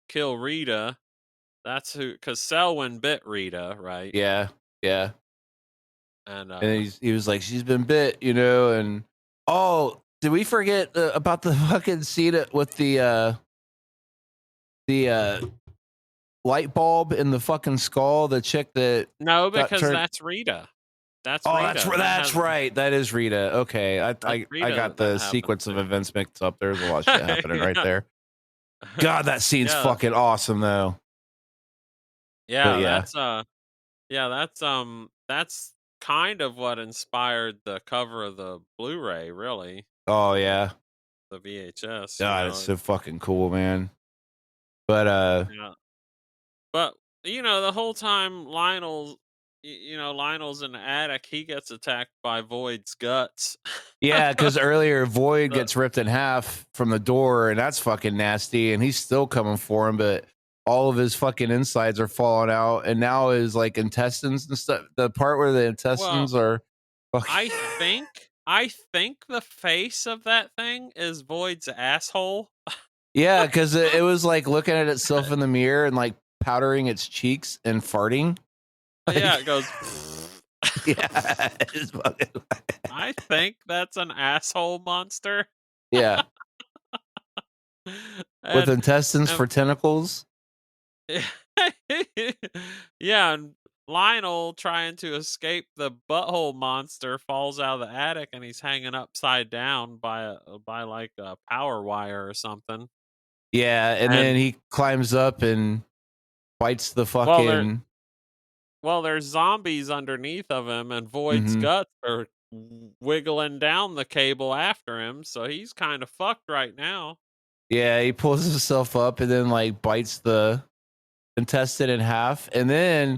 kill Rita. That's because Selwyn bit Rita, right? Yeah. Yeah. And he was like, she's been bit, and did we forget about the fucking scene with the light bulb in the fucking skull? The chick that no, because that's Rita. That's Rita. That's right. That is Rita. Okay, I got the sequence of events mixed up. There's a lot of shit happening right there. God, that scene's fucking awesome though. Yeah, that's kind of what inspired the cover of the Blu-ray, really. Oh yeah. The VHS. God, it's so fucking cool, man. But But the whole time Lionel's in the attic, he gets attacked by Void's guts. Yeah, because earlier Void gets ripped in half from the door, and that's fucking nasty. And he's still coming for him, but all of his fucking insides are falling out, and now his like intestines and stuff. The part where the intestines are. I think the face of that thing is Void's asshole. Yeah, because it was like looking at itself in the mirror and like powdering its cheeks and farting. Yeah, it goes. Yeah, it's fucking, I think that's an asshole monster. yeah, with And, intestines and for tentacles. yeah, and Lionel trying to escape the butthole monster falls out of the attic and he's hanging upside down by like a power wire or something. Yeah, and then And he climbs up and bites the well, there fucking. there's zombies underneath of him, and Void's Mhm. guts are wiggling down the cable after him, so he's kind of fucked right now. Yeah, he pulls himself up and then like bites the intestine in half, and then,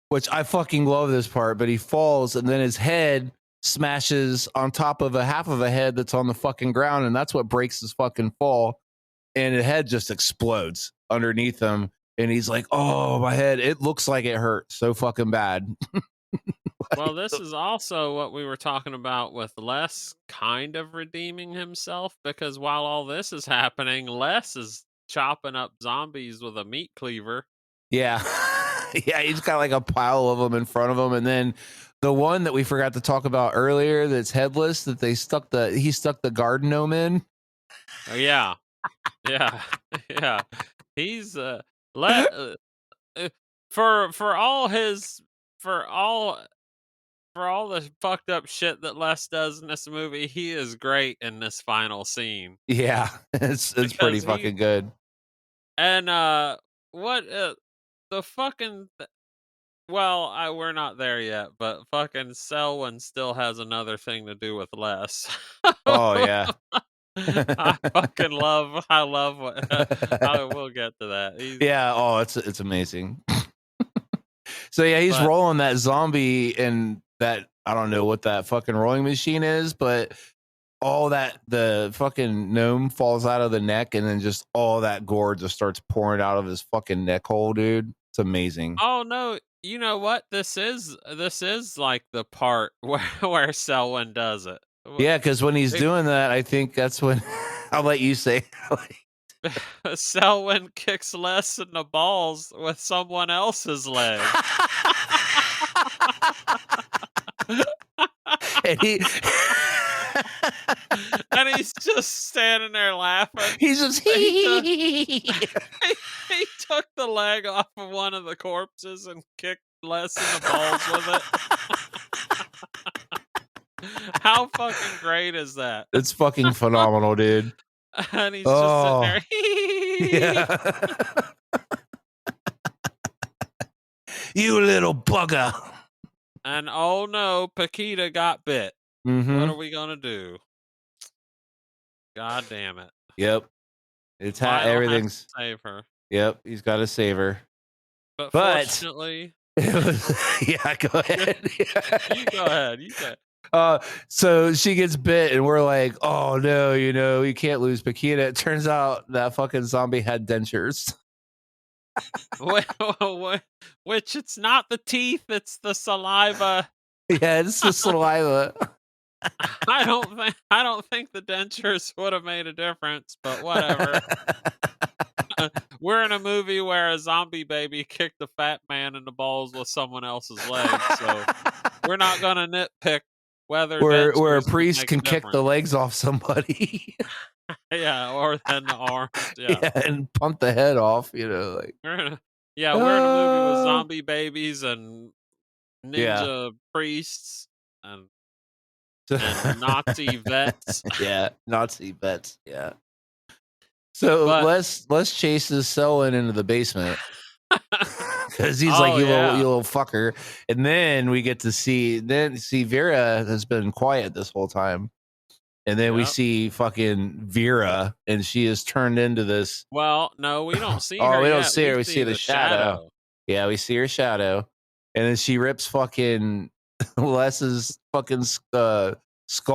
which I fucking love this part, but he falls and then his head smashes on top of a half of a head that's on the fucking ground, and that's what breaks his fucking fall. And the head just explodes underneath him, and he's like, "Oh, my head! It looks like it hurt so fucking bad." Well, this is also what we were talking about with Les kind of redeeming himself, because while all this is happening, Les is chopping up zombies with a meat cleaver. Yeah, yeah, he's got like a pile of them in front of him, and then the one that we forgot to talk about earlier that's headless that he stuck the garden gnome in. Oh, yeah. Yeah. Yeah. He's for all his for all the fucked up shit that Les does in this movie, he is great in this final scene. Yeah, it's pretty Because fucking good. and what the fucking well, we're not there yet, but fucking Selwyn still has another thing to do with Les. Oh yeah. I love what I will get to that. Yeah, oh, it's amazing. So yeah, he's But rolling that zombie, and that, I don't know what that fucking rolling machine is, but all that, the fucking gnome falls out of the neck, and then just all that gore just starts pouring out of his fucking neck hole, dude. It's amazing. oh no, you know what? This is like the part where Selwyn does it. Yeah, because when he's It- doing that, I think that's when I'll let you say. Selwyn kicks Les in the balls with someone else's leg. And And he's just standing there laughing. he's just He took the leg off of one of the corpses and kicked Les in the balls with it. How fucking great is that? It's fucking phenomenal, dude. And he's just sitting there. Yeah. You little bugger. And oh no, Paquita got bit. Mm-hmm. What are we gonna do? God damn it. Yep. It's Lionel has to everything's. save her. Yep. He's got to save her. But But- fortunately, Yeah, go ahead. you go ahead. You go. So she gets bit, and we're like, "Oh no, you can't lose Paquita." It turns out that fucking zombie had dentures. Which it's not the teeth, it's the saliva. Yeah, it's the saliva. I don't think the dentures would have made a difference, but whatever. We're in a movie where a zombie baby kicked a fat man in the balls with someone else's leg, so we're not gonna nitpick whether where a dentures would priest make a can kick the difference. legs off somebody. Yeah, or then the arms. Yeah. Yeah, and punt the head off. Like, We're in a movie with zombie babies and ninja priests and Nazi vets. Yeah, Nazi vets. Yeah. So But- let's chase this Selwyn into the basement because he's like, you little fucker. And then we get to see Vera has been quiet this whole time. And then we Yep. see fucking Vera, and she is turned into this. Well, no, we don't see Oh, her. we don't yet. see her. We see the shadow. Yeah, we see her shadow. And then she rips fucking Les's fucking skull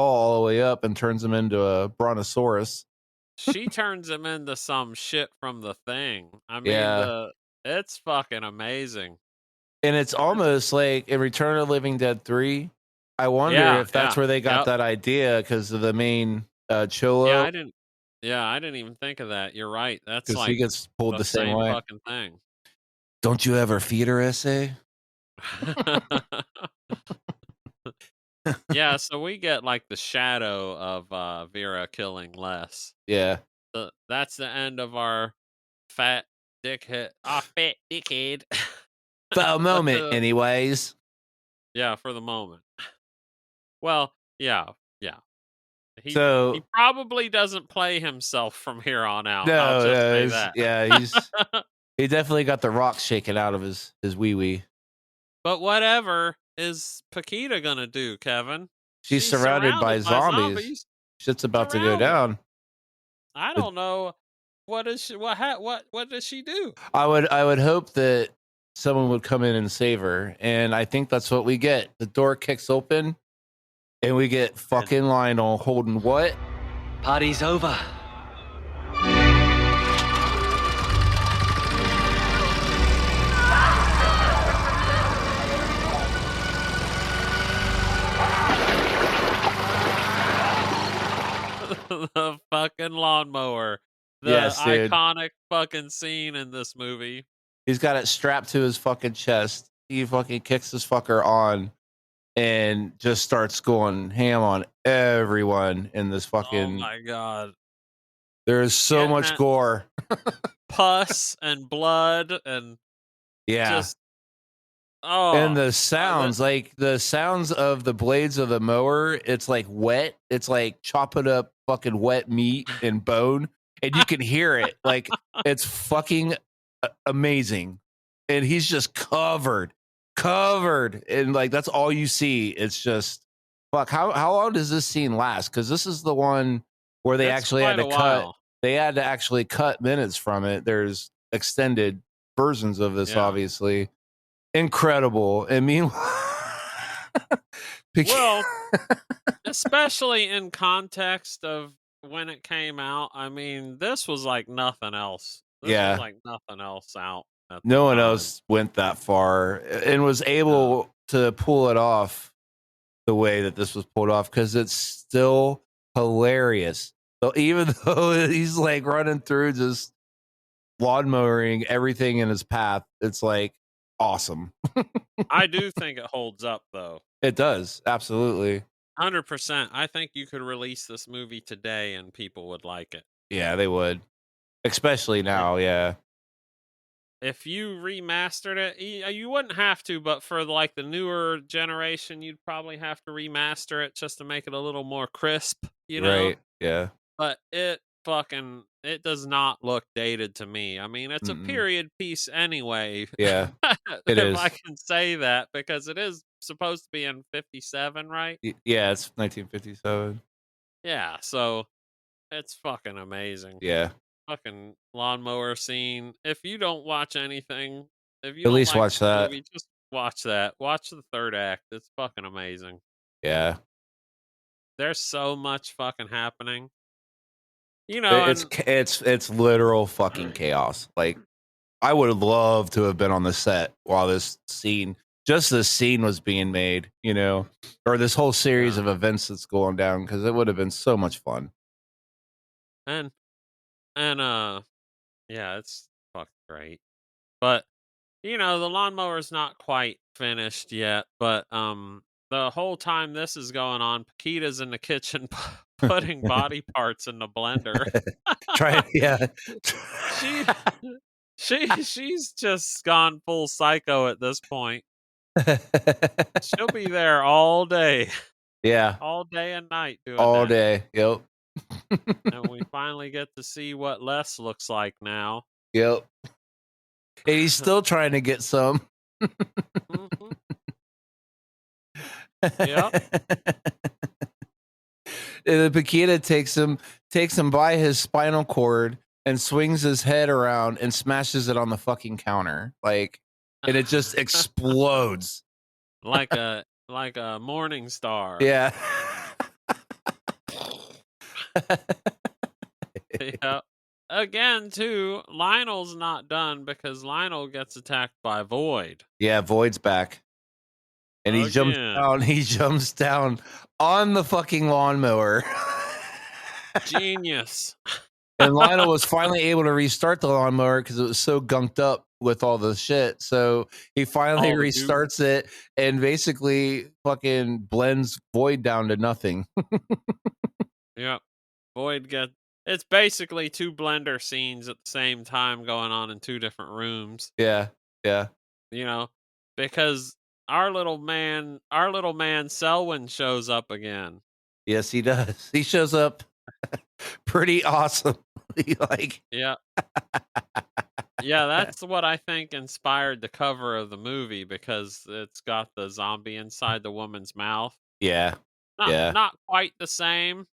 all the way up and turns him into a brontosaurus. She turns him into some shit from The Thing. I mean, Yeah. it's fucking amazing. And it's almost like in Return of the Living Dead 3. I wonder if that's where they got that idea, because of the main Cholo. Yeah, I didn't even think of that. You're right. That's because like he gets pulled the same way. fucking thing. Don't you ever feed her, essay? Yeah, so we get like the shadow of Vera killing Les. Yeah. So that's the end of our fat dickhead. Fat dickhead. For a moment, anyways. Yeah, for the moment. Well, yeah. He So probably doesn't play himself from here on out. no, I'll just say it's- that. yeah, he definitely got the rocks shaken out of his wee wee. But whatever is Paquita gonna do, Kevin? She's surrounded by zombies. Shit's about to go Surrounded. down. I don't know. What does she do? I would hope that someone would come in and save her, and I think that's what we get. The door kicks open, and we get fucking Lionel holding what? Party's over. The fucking lawnmower. The Yes, dude. iconic fucking scene in this movie. He's got it strapped to his fucking chest. He fucking kicks this fucker on and just starts going ham on everyone in this fucking. Oh my god. There's so Getting much that gore. Pus and blood and Yeah. just And the sounds, like the sounds of the blades of the mower, it's like wet. It's like chopping up fucking wet meat and bone. And you can hear it. Like it's fucking amazing. And he's just covered. And like that's all you see. It's just fuck. How long does this scene last? Because this is the one where they actually had to cut. They had to actually cut minutes from it. There's extended versions of this, obviously. Incredible. And meanwhile, well, especially in context of when it came out, I mean, this was like nothing else. This was like nothing else out. No one else went that far and was able to pull it off the way that this was pulled off because it's still hilarious. So even though he's like running through just lawnmowering everything in his path, it's like awesome. I do think it holds up though. It does. Absolutely. 100%. I think you could release this movie today and people would like it. Yeah, they would. Especially now, yeah. If you remastered it, you wouldn't have to, but for like the newer generation, you'd probably have to remaster it just to make it a little more crisp, you know? Right. Yeah. But it does not look dated to me. I mean, it's a period piece anyway. Yeah. It is. If I can say that, because it is supposed to be in 57, right? Yeah, it's 1957. Yeah, so it's fucking amazing. Yeah. Fucking lawnmower scene. If you don't watch anything, if you At don't least like watch the that. movie, just watch that. Watch the third act. It's fucking amazing. Yeah. There's so much fucking happening. You know, it's literal fucking chaos. Like I would love to have been on the set while this scene was being made, you know, or this whole series of events that's going down, because it would have been so much fun. And yeah, it's fucking great. But you know, the lawnmower's not quite finished yet, but the whole time this is going on, Paquita's in the kitchen putting body parts in the blender. She's just gone full psycho at this point. She'll be there all day. Yeah. All day and night doing all that. day. Yep. And we finally get to see what Les looks like now. Yep. And he's still trying to get some. Mm-hmm. Yep. And then Paquita takes him by his spinal cord and swings his head around and smashes it on the fucking counter. Like, and it just explodes. Like a morning star. Yeah. Yeah. Again, too, Lionel's not done because Lionel gets attacked by Void. Yeah, Void's back. And he jumps down on the fucking lawnmower. Genius. And Lionel was finally able to restart the lawnmower because it was so gunked up with all the shit. So he finally All the restarts it and basically fucking blends Void down to nothing. Yep. Void get it's basically two blender scenes at the same time going on in two different rooms. Yeah. Yeah. You know, because our little man Selwyn shows up again. Yes, he does. He shows up pretty awesome. Like, Yeah. Yeah, that's what I think inspired the cover of the movie because it's got the zombie inside the woman's mouth. yeah. Yeah. Not quite the same.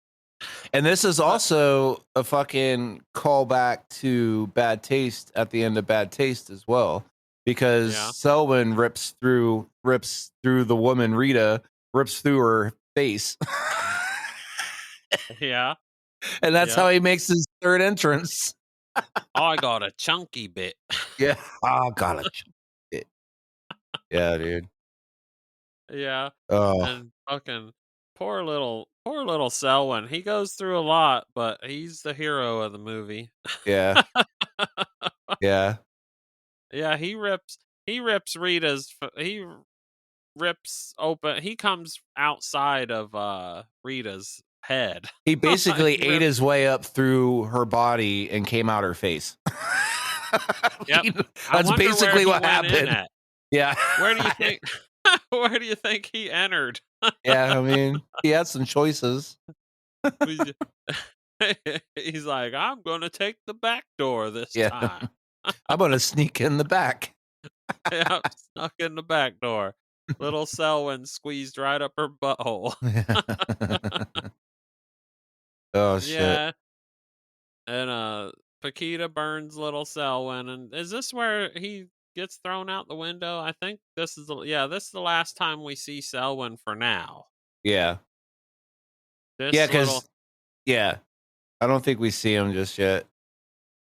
And this is But- also a fucking callback to Bad Taste at the end of Bad Taste as well. Because Yeah. Selwyn rips through the woman Rita, rips through her face. Yeah. And that's Yeah. how he makes his third entrance. I got a chunky bit. Yeah. Oh, God. Yeah, dude. Yeah. Oh, And fucking poor little Selwyn. He goes through a lot, but he's the hero of the movie. yeah. Yeah. Yeah, he rips Rita's he rips open he comes outside of Rita's head. He basically He ate ripped- his way up through her body and came out her face. Yep. I That's wonder where basically he what went in happened. at. Yeah. Where do you think where do you think he entered? Yeah, I mean, he had some choices. He's like, I'm gonna take the back door this Yeah. time. I'm gonna sneak in the back. Yep, snuck in the back door. Little Selwyn squeezed right up her butthole. Oh shit. Yeah. And Paquita burns little Selwyn, and is this where he gets thrown out the window? I think this is the last time we see Selwyn for now. Yeah. This Yeah, little because I don't think we see him just yet.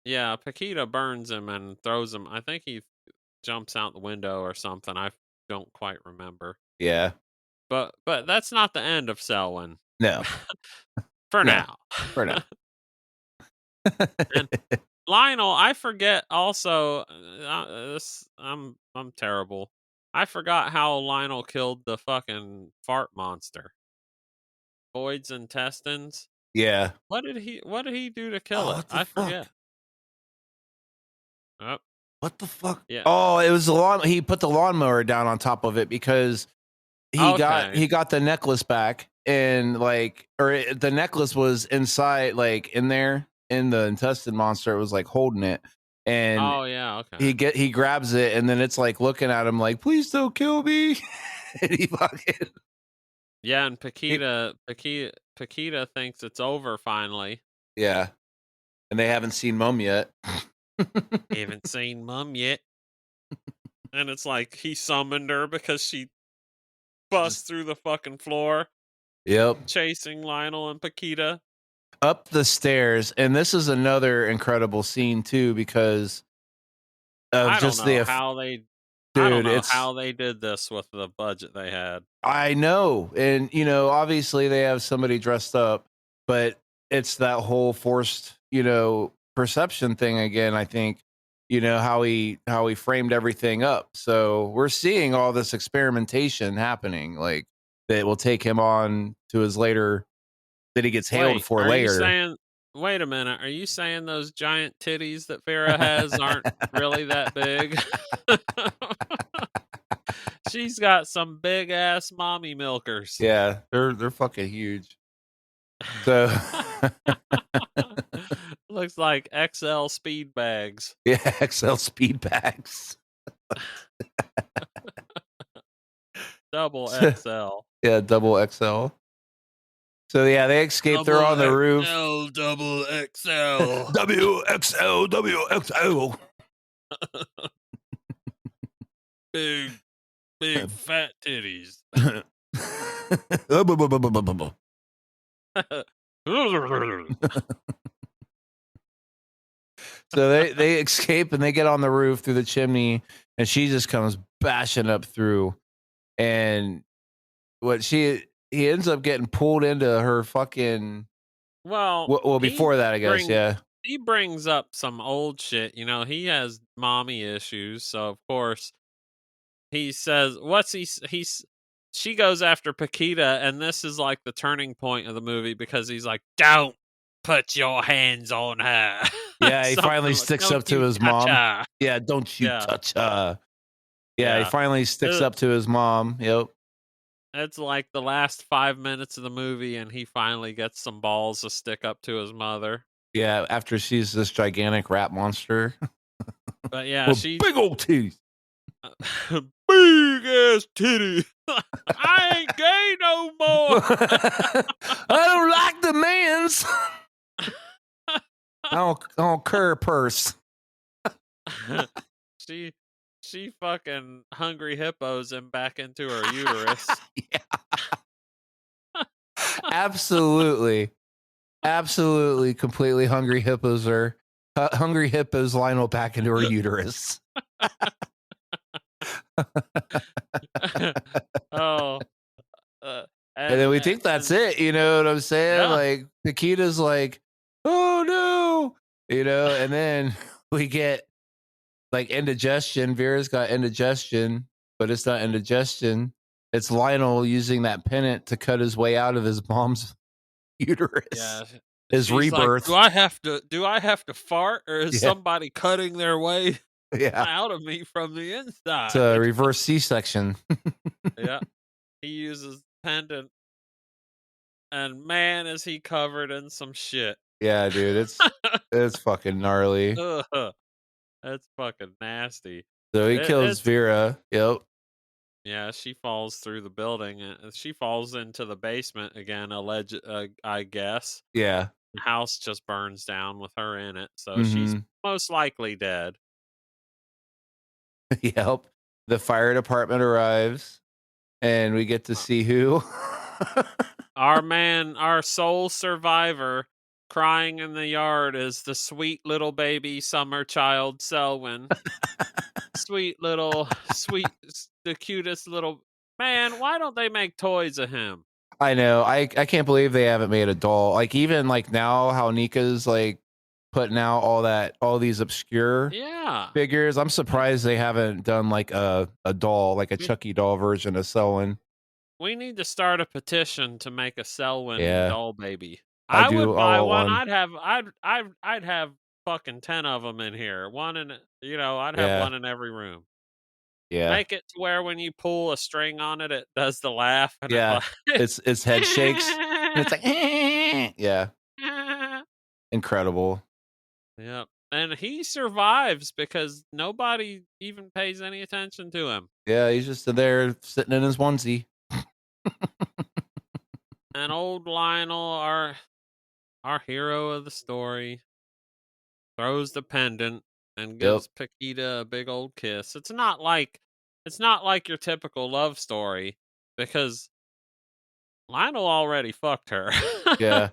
yeah, Paquita burns him and throws him. I think he jumps out the window or something. I don't quite remember. Yeah. But that's not the end of Selwyn No. for No. now. For now. And Lionel, I forget also I'm terrible. I forgot how Lionel killed the fucking fart monster. Void's intestines. Yeah. What did he do to kill Oh, it? what the I fuck? forget. Oh, What the fuck? yeah. Oh, it was the lawn. He put the lawnmower down on top of it because he Okay. got the necklace back, and the necklace was inside, like in there in the intestine monster. It was like holding it, and Oh yeah, okay. he grabs it, and then it's like looking at him like, please don't kill me. And he fucking Yeah, and Paquita thinks it's over finally. yeah, and they haven't seen Mum yet. Haven't seen Mum yet. And it's like he summoned her because she busts through the fucking floor Yep. chasing Lionel and Paquita. Up the stairs, and this is another incredible scene too because of I just don't know the how they dude. I don't know It's how they did this with the budget they had. I know, and obviously they have somebody dressed up, but it's that whole forced perception thing again. I think how he framed everything up. So we're seeing all this experimentation happening, like that will take him on to his later that he gets hailed for later. Wait a minute. Are you saying those giant titties that Farrah has aren't really that big? She's got some big ass mommy milkers. Yeah, they're fucking huge. So Looks like XL speed bags. yeah, XL speed bags. Double XL. Yeah, double XL. So yeah, they escape. They're on the roof. Double XL. WXL, WXL. Big fat titties. So they escape and they get on the roof through the chimney, and she just comes bashing up through, and he ends up getting pulled into her fucking. Well, Well, before that, I guess, yeah. he brings up some old shit. You know, he has mommy issues, so of course he says, "What's he?" He's she goes after Paquita, and this is like the turning point of the movie because he's like, "Don't put your hands on her." Yeah, he finally Something like, sticks "Don't up to you his touch mom. her." Yeah, don't you Yeah, touch her. Yeah, he yeah. finally sticks Uh, up to his mom. Yep. It's like the last 5 minutes of the movie, and he finally gets some balls to stick up to his mother. Yeah, after she's this gigantic rat monster But yeah, with she big old teeth. big ass titty. I ain't gay no more. I don't like the man's. I don't cur purse. she she fucking hungry hippos him back into her uterus. Absolutely. Absolutely, completely hungry hippos Lionel back into her uterus. Oh, And then we think that's it, you know what I'm saying? yeah, Like Paquita's like, oh no, and then we get like indigestion. Vera's got indigestion, but it's not indigestion. It's Lionel using that pennant to cut his way out of his mom's uterus. yeah. His She's like, rebirth. Do I have to fart, or is Yeah. somebody cutting their way Yeah. out of me from the inside?" It's a reverse C-section. Yeah, he uses pendant, and man, is he covered in some shit. Yeah, dude, it's fucking gnarly. Ugh, that's fucking nasty. So he kills It's Vera. Yep. Yeah, she falls through the building. And she falls into the basement again. I guess Yeah. the house just burns down with her in it, so she's Mm-hmm. most likely dead. Yep. The fire department arrives, and we get to see who. Our sole survivor, crying in the yard, is the sweet little baby summer child Selwyn. The cutest little man. Why don't they make toys of him? I know. I can't believe they haven't made a doll. Like even like now, how Nika's like putting out all these obscure Yeah. figures. I'm surprised they haven't done like a doll, like a Chucky doll version of Selwyn. We need to start a petition to make a Selwyn Yeah. doll baby. I I do. would buy I one. want one. I'd have fucking 10 of them in here. One in, I'd have Yeah. one in every room. Yeah. Make it to where when you pull a string on it, it does the laugh. And Yeah. Its head shakes. And it's like, yeah. Incredible. Yep. And he survives because nobody even pays any attention to him. Yeah, he's just there sitting in his onesie. And old Lionel, our hero of the story, throws the pendant and gives Paquita a big old kiss. It's not like your typical love story because Lionel already fucked her. Yeah.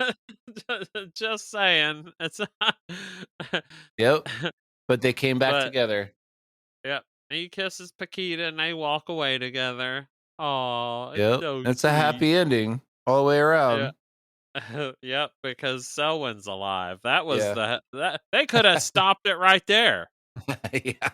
Just saying. It's Yep. But they came back But together. yep. He kisses Paquita and they walk away together. Oh, it's Yep. so It's a sweet. happy ending all the way around. Yeah. Yep, because Selwyn's alive. That was Yeah. that they could have stopped it right there. Yeah.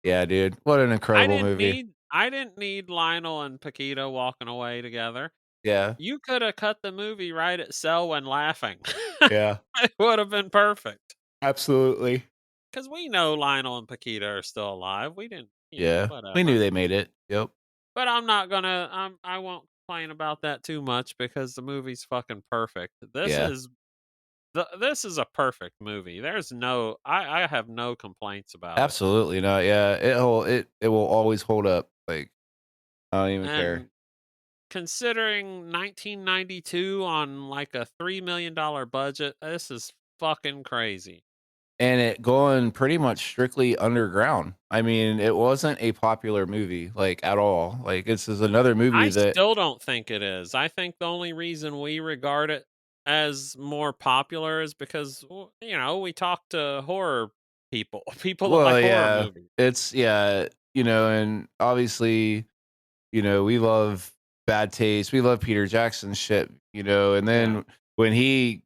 Yeah, dude. What an incredible movie. I didn't need Lionel and Paquita walking away together. Yeah. You could have cut the movie right at Selwyn laughing. Yeah. It would have been perfect. Absolutely. Because we know Lionel and Paquita are still alive. We didn't, Yeah. whatever. We knew they made it. Yep. But I'm not gonna. I won't complain about that too much because the movie's fucking perfect. Yeah. This is a perfect movie. There's no. I have no complaints about Absolutely not. Yeah. It will always hold up. Like I don't even it. care. And considering 1992 on like a $3 million budget, this is fucking crazy. And it going pretty much strictly underground. I mean, it wasn't a popular movie, like at all. Like this is another movie I that still don't think it is. I think the only reason we regard it as more popular is because we talk to horror people, that like horror movies. It's and obviously, we love Bad Taste. We love Peter Jackson shit, and then when he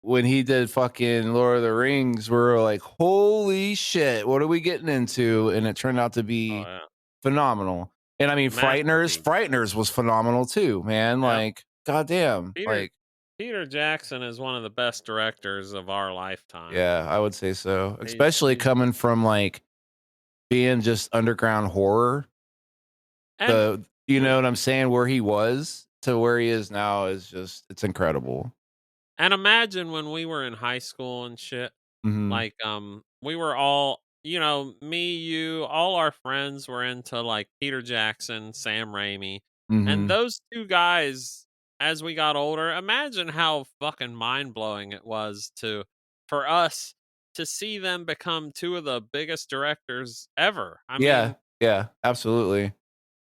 when he did fucking Lord of the Rings, we were like, holy shit, what are we getting into? And it turned out to Oh be yeah, phenomenal. And I mean, masterpiece. Frighteners was phenomenal too, man. Yep. Like, goddamn. Peter Like, Peter Jackson is one of the best directors of our lifetime. yeah, I would say so. Especially He's coming from like being just underground horror. and You know mm, what I'm saying? Where he was to where he is now is just, it's incredible. and imagine when we were in high school and shit. Hmm. Like, we were all, me, you, all our friends were into like Peter Jackson, Sam Raimi, and Hmm. those two guys. As we got older, imagine how fucking mind blowing it was for us to see them become two of the biggest directors ever. I Yeah. mean, Yeah. Absolutely.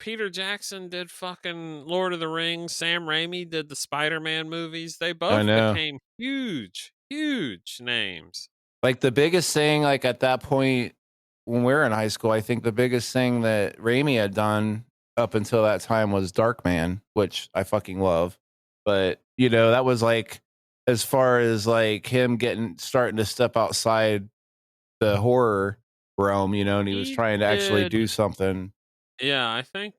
Peter Jackson did fucking Lord of the Rings. Sam Raimi did the Spider-Man movies. They I both know. became huge, huge names. Like the biggest thing, like at that point when we were in high school, I think the biggest thing that Raimi had done up until that time was Darkman, which I fucking love. But that was like as far as like him starting to step outside the horror realm, and he was He trying to actually did, do something. yeah, I think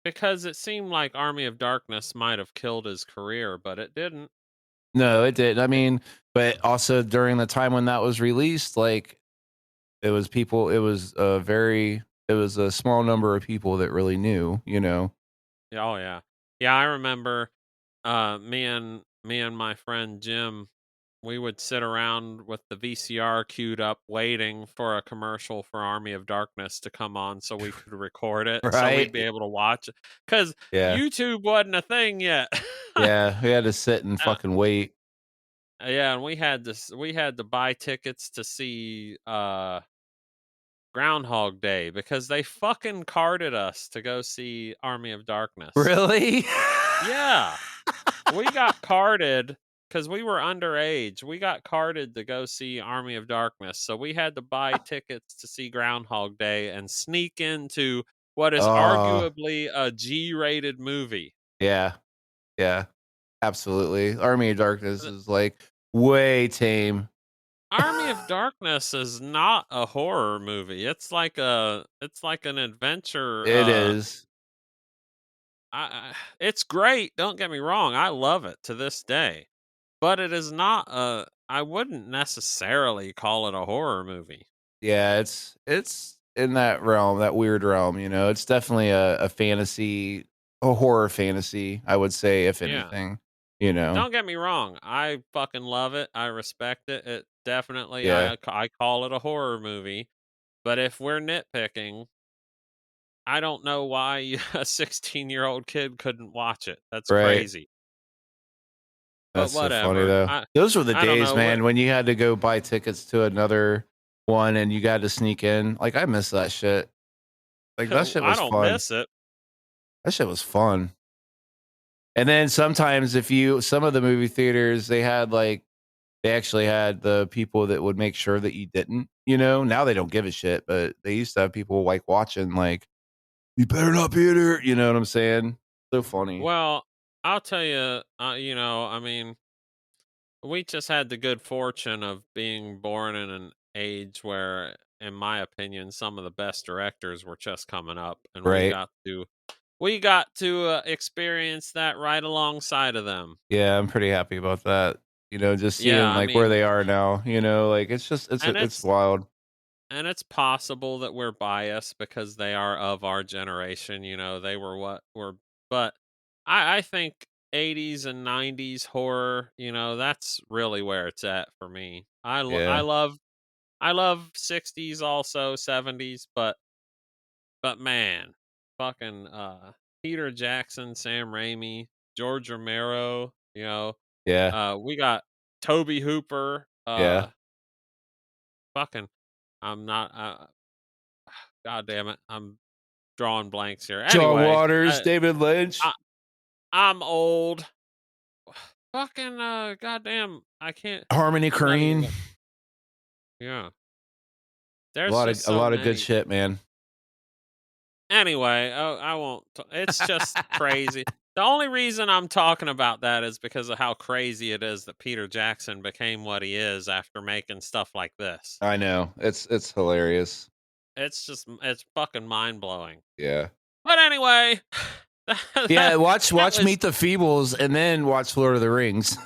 because it seemed like Army of Darkness might have killed his career, but it didn't. No, it didn't. I It, mean, but also during the time when that was released, like it was a small number of people that really knew. yeah, oh yeah. Yeah, I remember me and my friend Jim, we would sit around with the VCR queued up waiting for a commercial for Army of Darkness to come on so we could record it so we'd be Right? able to watch it cuz Yeah. YouTube wasn't a thing yet. Yeah, we had to sit and Uh, fucking wait. yeah, and we had to buy tickets to see Groundhog Day because they fucking carded us to go see Army of Darkness. Really? Yeah. We got carded because we were underage. We got carded to go see Army of Darkness. So we had to buy tickets to see Groundhog Day and sneak into what is Oh, arguably a G-rated movie. yeah. Yeah. Absolutely. Army of Darkness Uh, is like way tame. Army of Darkness is not a horror movie. It's like an adventure. It is. It's great. Don't get me wrong. I love it to this day, but it is not a. I wouldn't necessarily call it a horror movie. Yeah, it's in that realm, that weird realm. It's definitely a fantasy, a horror fantasy, I would say, if Yeah. anything. Don't get me wrong. I fucking love it. I respect it. It definitely. Yeah. I call it a horror movie. But if we're nitpicking, I don't know why a 16-year-old kid couldn't watch it. That's Right. crazy. But That's so funny whatever. though. Those were the I don't days, know what. man, when you had to go buy tickets to another one and you got to sneak in. Like I miss that shit. Like that shit I was don't fun. miss it. That shit was fun. And then sometimes some of the movie theaters, they actually had the people that would make sure that you didn't. Now they don't give a shit, but they used to have people like watching like, you better not be in here. You know what I'm saying? So funny. Well, I'll tell you. I mean, we just had the good fortune of being born in an age where, in my opinion, some of the best directors were just coming up, and Right. we got to experience that right alongside of them. Yeah, I'm pretty happy about that. Just Yeah, seeing I like where mean, they are now, like it's just and it's wild. it's possible that we're biased because they are of our generation. They were what were, but I think 80s and 90s horror. That's really where it's at for me. Yeah. I love 60s also 70s, but man, fucking Peter Jackson, Sam Raimi, George Romero, Yeah. we got Toby Hooper, Yeah. fucking I'm not god damn it. I'm drawing blanks here. John Anyway, Waters, David Lynch, I I'm old. Fucking goddamn, I can't Harmony I'm not even Korine. yeah. A There's lot of just a so lot of good many. shit, man. Anyway, I won't. It's just crazy. The only reason I'm talking about that is because of how crazy it is that Peter Jackson became what he is after making stuff like this. I know. It's hilarious. It's fucking mind blowing. Yeah. But anyway, Yeah, watch was- Meet the Feebles and then watch Lord of the Rings.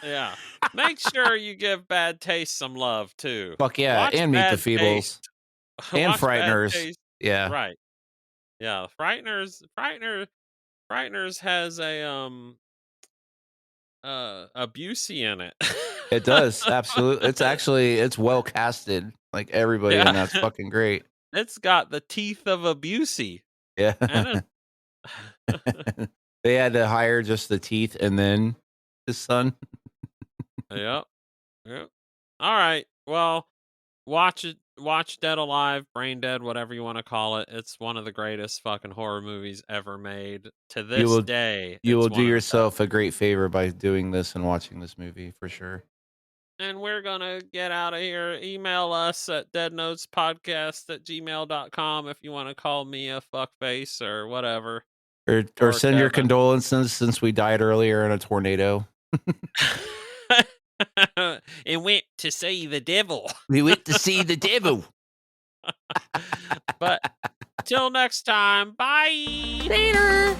yeah. Make sure you give Bad Taste some love too. Fuck yeah, Watch and Meet the Bad Feebles. Taste. And Watch Bad Frighteners. Taste. Yeah. Right. Yeah, Frighteners has a Busey in it. It does. Absolutely. It's well casted. Like everybody Yeah. in that's fucking great. It's got the teeth of a Busey. Yeah. And They had to hire just the teeth and then his son. Yep. All right. Well, watch it. Watch Dead Alive, Brain Dead, whatever you want to call it. It's one of the greatest fucking horror movies ever made. To this day, You it's will one do of the yourself top. a great favor by doing this and watching this movie for sure. And we're gonna get out of here. Email us at deadnotespodcast@gmail.com if you want to call me a fuckface or whatever. Or send your Kevin. condolences since we died earlier in a tornado. And went to see the devil. We went to see the devil. But till next time, bye. Later.